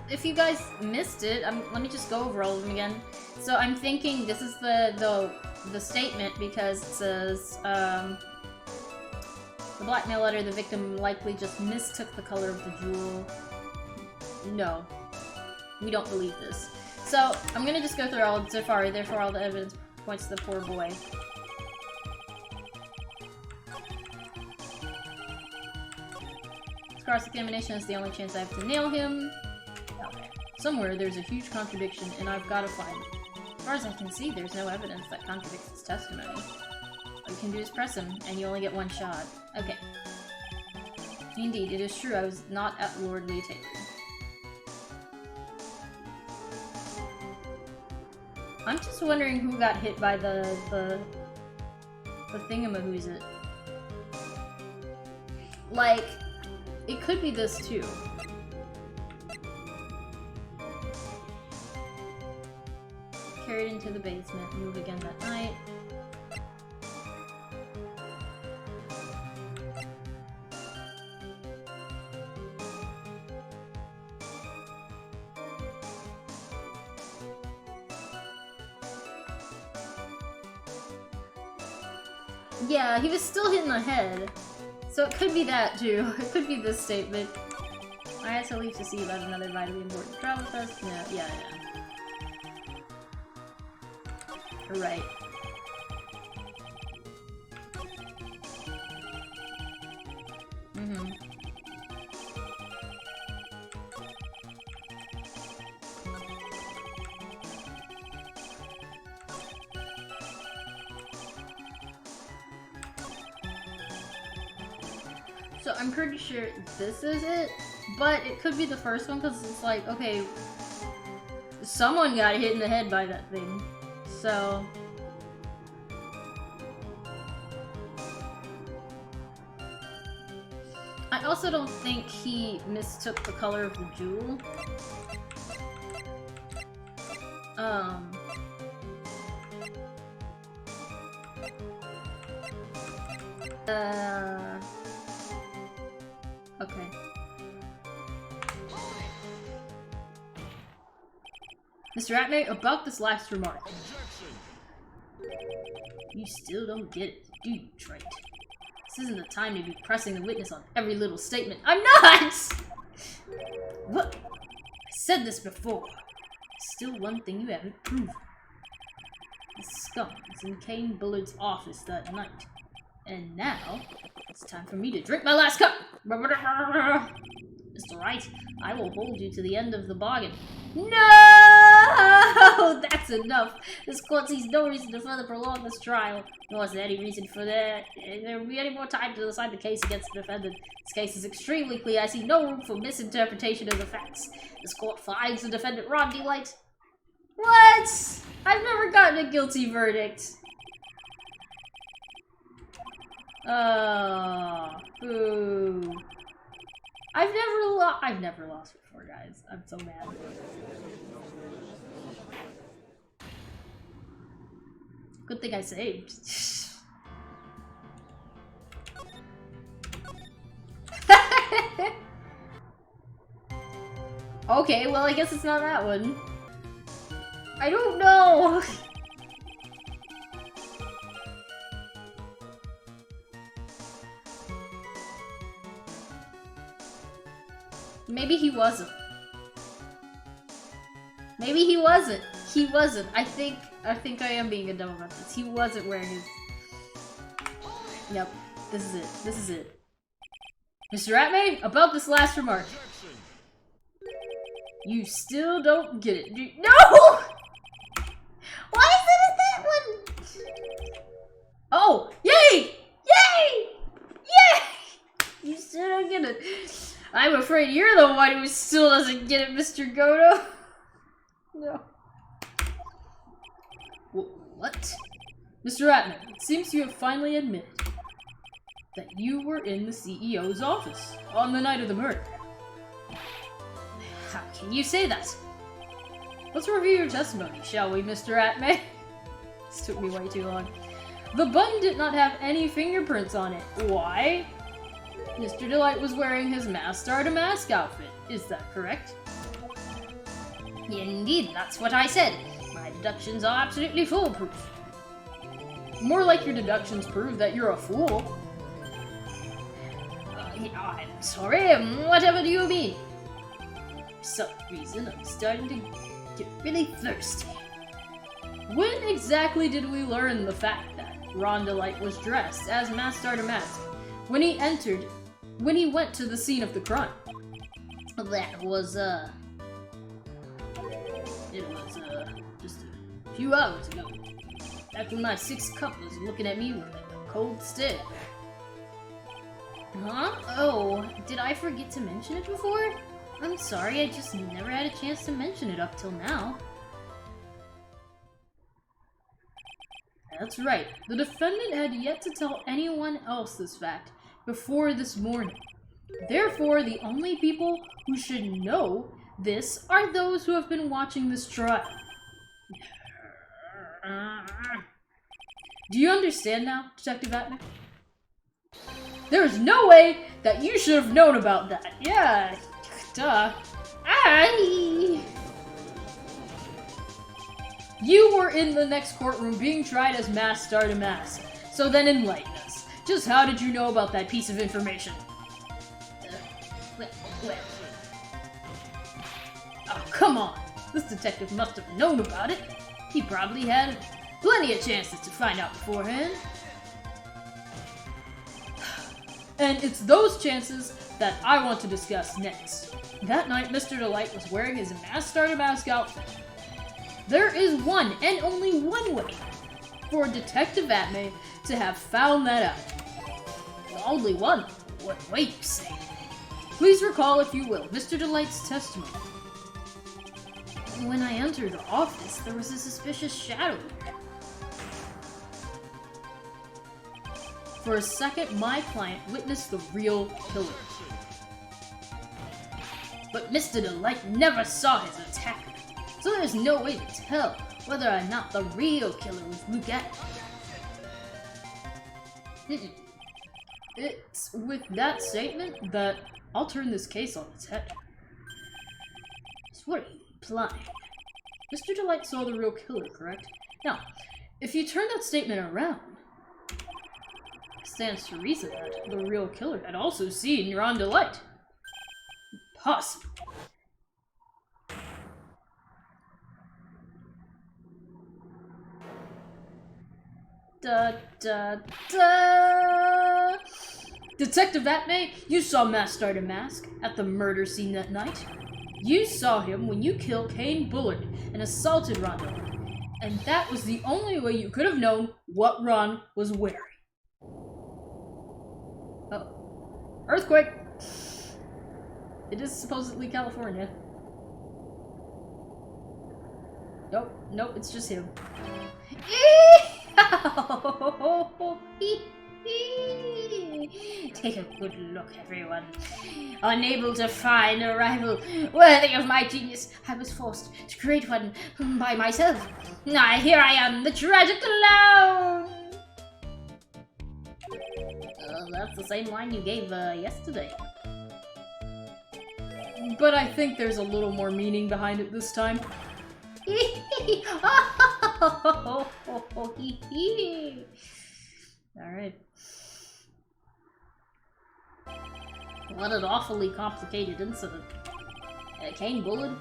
if you guys missed it, let me just go over all of them again. So I'm thinking this is the statement because it says, the blackmail letter, the victim likely just mistook the color of the jewel. No. We don't believe this. So, I'm gonna just go through all, therefore all the evidence points to the poor boy. Cross-examination is the only chance I have to nail him. Okay. Somewhere there's a huge contradiction, and I've got to find it. As far as I can see, there's no evidence that contradicts his testimony. All you can do is press him, and you only get one shot. Okay. Indeed, it is true I was not at Lordly Taylor. I'm just wondering who got hit by the thingamahoo's. Like, it could be this too. Carried into the basement, move again that night. Yeah, he was still hit in the head. So it could be that too. It could be this statement. I had to leave to see about another vitally important travel test. Yeah. Right. So I'm pretty sure this is it, but it could be the first one because it's like, okay, someone got hit in the head by that thing, so... I also don't think he mistook the color of the jewel. Okay. Mr. Atmay, about this last remark. You still don't get it, do you, Trite? This isn't the time to be pressing the witness on every little statement. I'm not! What? I said this before. Still one thing you haven't proven. The scum was in Kane Bullard's office that night. And now, it's time for me to drink my last cup! Mr. Wright, I will hold you to the end of the bargain. No! That's enough. This court sees no reason to further prolong this trial. Nor is there any reason for there will be any more time to decide the case against the defendant. This case is extremely clear. I see no room for misinterpretation of the facts. This court finds the defendant Ron Delight. What? I've never gotten a guilty verdict. Boo. I've never lost before, guys. I'm so mad. Good thing I saved. Okay, well, I guess it's not that one. I don't know. Maybe he wasn't. Maybe he wasn't. He wasn't. I think I am being a dumb about this. He wasn't wearing his... Yep. This is it. This is it. Mr. Atmay, about this last remark. You still don't get it. No! Why is it in that one? Oh! Yay! Yay! Yay! You still don't get it. I'm afraid you're the one who still doesn't get it, Mr. Goto. No. What? Mr. Atman, it seems you have finally admitted that you were in the CEO's office on the night of the murder. How can you say that? Let's review your testimony, shall we, Mr. Atman? This took me way too long. The button did not have any fingerprints on it. Why? Mr. Delight was wearing his Master to Mask outfit. Is that correct? Indeed, that's what I said. My deductions are absolutely foolproof. More like your deductions prove that you're a fool. I'm sorry, whatever do you mean? For some reason, I'm starting to get really thirsty. When exactly did we learn the fact that Ron Delight was dressed as Master to Mask when he went to the scene of the crime? That was, just a few hours ago. After my sixth cup was looking at me with a cold stare. Huh? Oh, did I forget to mention it before? I'm sorry, I just never had a chance to mention it up till now. That's right. The defendant had yet to tell anyone else this fact before this morning. Therefore, the only people who should know this are those who have been watching this trial. Do you understand now, Detective Atman? There's no way that you should have known about that. Yeah, duh. You were in the next courtroom being tried as Mask Starter Mask. So then enlighten us. Just how did you know about that piece of information? Oh, come on. This detective must have known about it. He probably had plenty of chances to find out beforehand. And it's those chances that I want to discuss next. That night, Mr. Delight was wearing his Mask Starter Mask outfit. There is one and only one way for Detective Atman to have found that out. Only one? What way, you say? Please recall, if you will, Mr. Delight's testimony. When I entered the office, there was a suspicious shadow. For a second, my client witnessed the real killer. But Mr. Delight never saw his attacker, so there's no way to tell whether or not the real killer was Luke Atman. It's with that statement that I'll turn this case on its head. So what are you implying? Mr. Delight saw the real killer, correct? Now, if you turn that statement around, it stands to reason that the real killer had also seen Ron Delight. Impossible. Da da da. Detective Atman, you saw Mask Starter Mask at the murder scene that night. You saw him when you killed Kane Bullard and assaulted Ron Delight, and that was the only way you could have known what Ron was wearing. Oh, earthquake! It is supposedly California. Nope, it's just him. Take a good look, everyone. Unable to find a rival worthy of my genius, I was forced to create one by myself. Here I am, the tragic clown! That's the same line you gave yesterday. But I think there's a little more meaning behind it this time. Alright. What an awfully complicated incident. Kane Bullard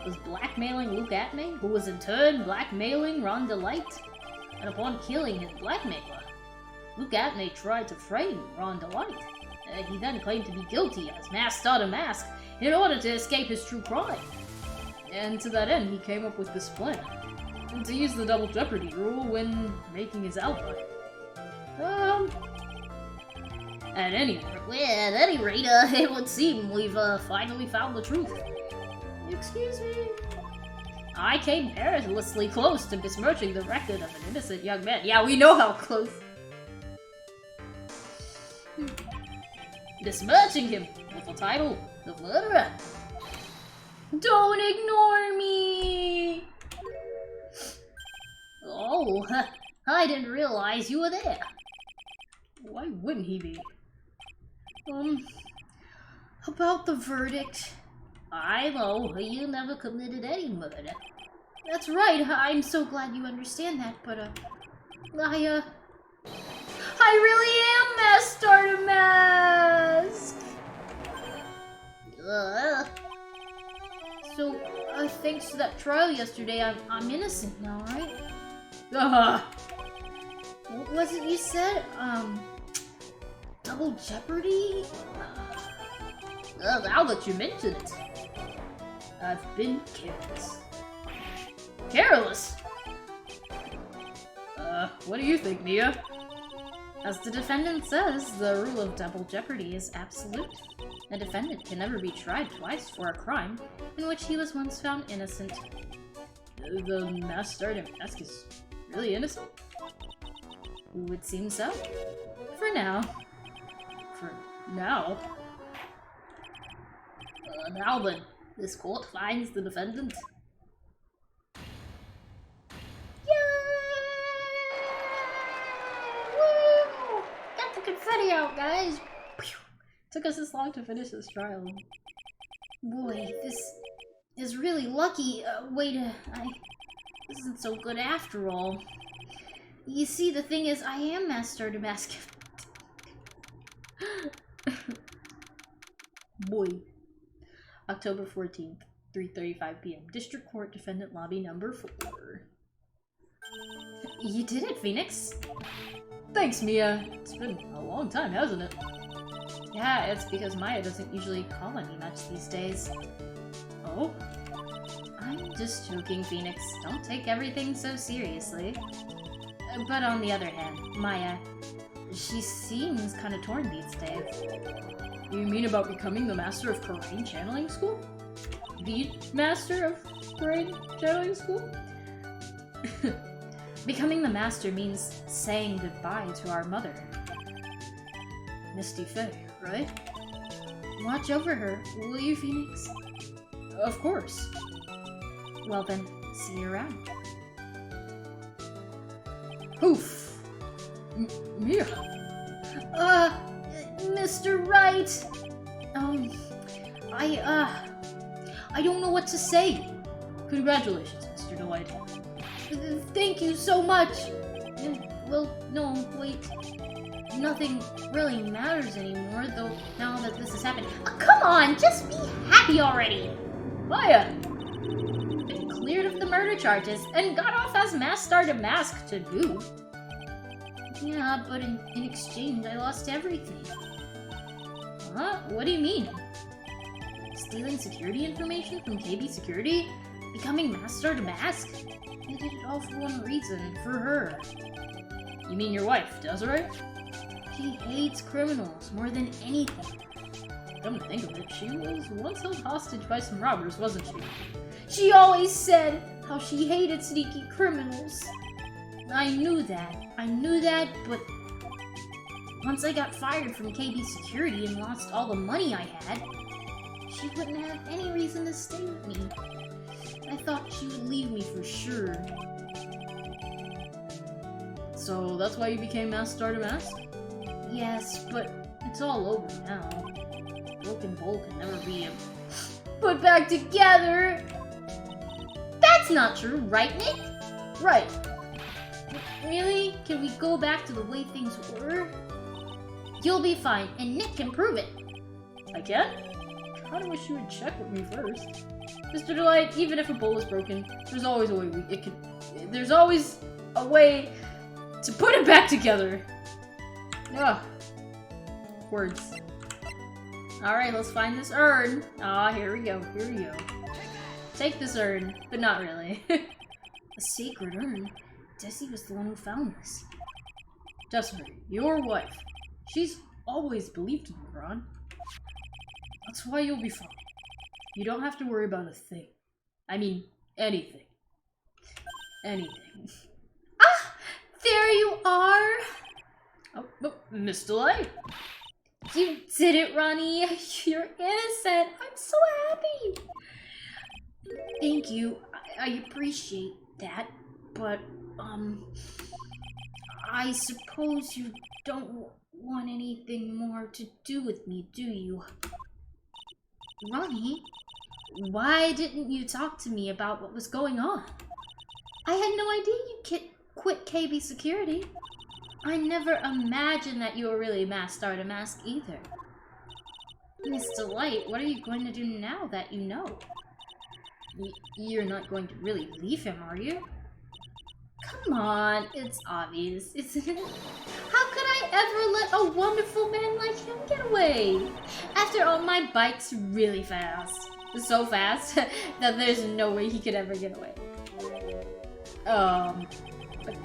was blackmailing Luke Atman, who was in turn blackmailing Ron Delight. And upon killing his blackmailer, Luke Atman tried to frame Ron Delight. He then claimed to be guilty as Mask Starter Mask in order to escape his true crime. And to that end, he came up with this plan. To use the Double Jeopardy rule when making his alibi. At any rate, it would seem we've finally found the truth. Excuse me? I came perilously close to besmirching the record of an innocent young man. Yeah, we know how close. Besmirching him with the title, The Murderer. Don't ignore me! Oh, I didn't realize you were there. Why wouldn't he be? About the verdict. I know, you never committed any murder. That's right, I'm so glad you understand that, but, I really am Mask Starter Mask! So, thanks to that trial yesterday, I'm innocent now, right? What was it you said? Double Jeopardy? Now that you mention it, I've been careless. Careless? What do you think, Mia? As the defendant says, the rule of Double Jeopardy is absolute. A defendant can never be tried twice for a crime in which he was once found innocent. The Mask Starter Mask is really innocent? Would seem so. For now. For now? Now then, this court finds the defendant. Woo! Got the confetti out, guys! Took us this long to finish this trial. Boy, this is really lucky. This isn't so good after all. You see, the thing is, I am Master Damascus. Boy. October 14th, 3:35 p.m. District Court Defendant Lobby number 4. You did it, Phoenix. Thanks, Mia. It's been a long time, hasn't it? Yeah, it's because Maya doesn't usually call on me much these days. Oh? I'm just joking, Phoenix. Don't take everything so seriously. But on the other hand, Maya, she seems kind of torn these days. You mean about becoming the master of Korean channeling school? The master of Korean channeling school? Becoming the master means saying goodbye to our mother. Misty Faye, right? Watch over her, will you, Phoenix? Of course. Well then, see you around. Poof! Mia! Mr. Wright! I don't know what to say. Congratulations, Mr. Delight. Thank you so much! Well, no, wait. Nothing really matters anymore, though, now that this has happened. Oh, come on, just be happy already! Maya! Been cleared of the murder charges and got off as Master Damask to boot. Yeah, but in exchange, I lost everything. Huh? What do you mean? Stealing security information from KB Security? Becoming Master Damask? I did it all for one reason, for her. You mean your wife, Desiree? She hates criminals more than anything. Come to think of it, she was once held hostage by some robbers, wasn't she? She always said how she hated sneaky criminals. I knew that, but once I got fired from KB Security and lost all the money I had, she wouldn't have any reason to stay with me. I thought she would leave me for sure. So that's why you became Master Damask? Yes, but it's all over now. Broken bowl can never be put back together! That's not true, right, Nick? Right. Really? Can we go back to the way things were? You'll be fine, and Nick can prove it. I can? I kinda wish you would check with me first. Mr. Delight, even if a bowl is broken, there's always a way there's always a way to put it back together. Ugh. Words. Alright, let's find this urn. Ah, here we go. Take this urn, but not really. A sacred urn? Desi was the one who found this. Desiree, your wife. She's always believed in you, Ron. That's why you'll be fine. You don't have to worry about a thing. I mean, anything. Anything. Ah! There you are! Oh, Miss Delay. You did it, Ronnie. You're innocent. I'm so happy. Thank you. I appreciate that, but, I suppose you don't want anything more to do with me, do you? Ronnie, why didn't you talk to me about what was going on? I had no idea you quit KB Security. I never imagined that you were really Master Damask either. Miss Delight, what are you going to do now that you know? You're not going to really leave him, are you? Come on, it's obvious, isn't it? How could I ever let a wonderful man like him get away? After all, my bike's really fast. So fast that there's no way he could ever get away. But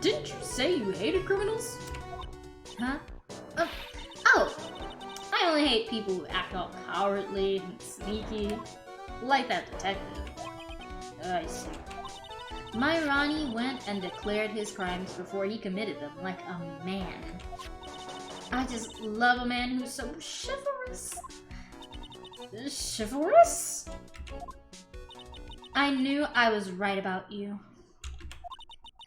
didn't you say you hated criminals? Huh? Oh! I only hate people who act all cowardly and sneaky. Like that detective. I see. My Ronnie went and declared his crimes before he committed them, like a man. I just love a man who's so chivalrous. Chivalrous? I knew I was right about you.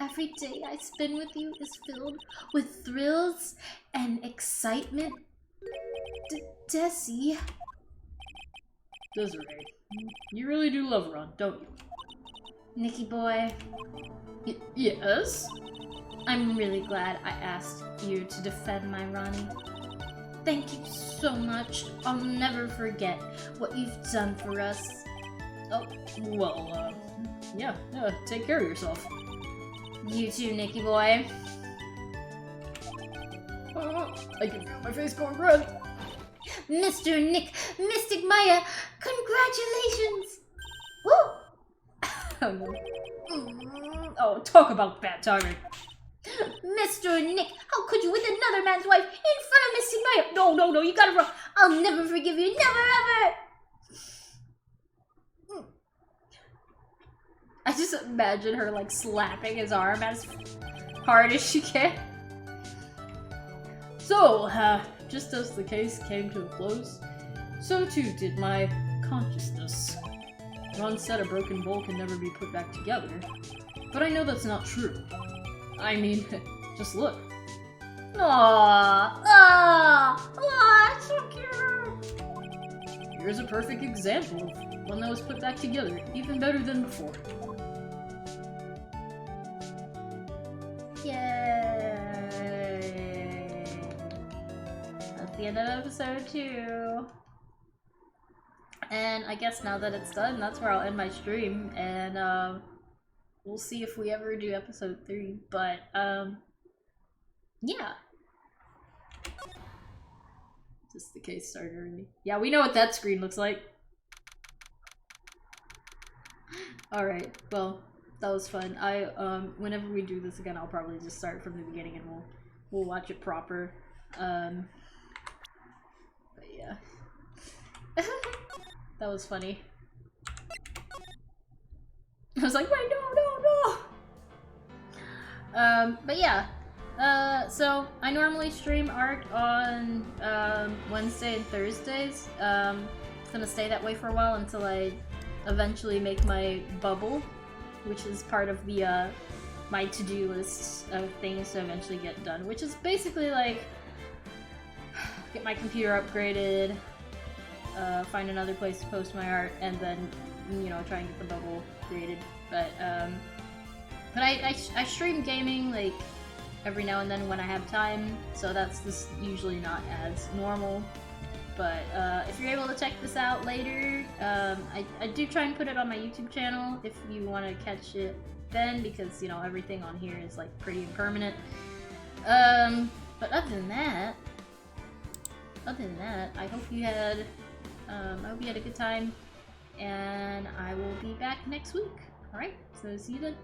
Every day I spend with you is filled with thrills and excitement. Desi. Desiree, you really do love Ron, don't you? Nicky boy. Yes? I'm really glad I asked you to defend my Ronnie. Thank you so much. I'll never forget what you've done for us. Oh, well, yeah, take care of yourself. You too, Nicky boy. I can feel my face going red. Mr. Nick, Mystic Maya, congratulations! Woo! Oh, no. Oh, talk about bad timing. Mr. Nick, how could you with another man's wife in front of Mystic Maya? No, you got it wrong. I'll never forgive you, never ever! I just imagine her like slapping his arm as hard as she can. So, just as the case came to a close, so too did my consciousness. Ron said a broken bowl can never be put back together, but I know that's not true. I mean, just look. Aww, it's so cute. Here's a perfect example of one that was put back together, even better than before. Yay! That's the end of episode 2. And I guess now that it's done, that's where I'll end my stream, and we'll see if we ever do episode 3, but yeah. Just the case started early. Yeah, we know what that screen looks like. Alright, well, that was fun. Whenever we do this again, I'll probably just start from the beginning and we'll watch it proper. But yeah. That was funny. I was like, wait, no! But yeah. So I normally stream art on Wednesday and Thursdays. It's gonna stay that way for a while until I eventually make my bubble, which is part of the my to-do list of things to eventually get done, which is basically like get my computer upgraded, find another place to post my art, and then, you know, try and get the bubble created. But I stream gaming like every now and then when I have time, so that's just usually not as normal. But if you're able to check this out later, I do try and put it on my YouTube channel if you want to catch it then, because, you know, everything on here is like pretty impermanent. But other than that, I hope you had a good time, and I will be back next week. Alright, so see you then.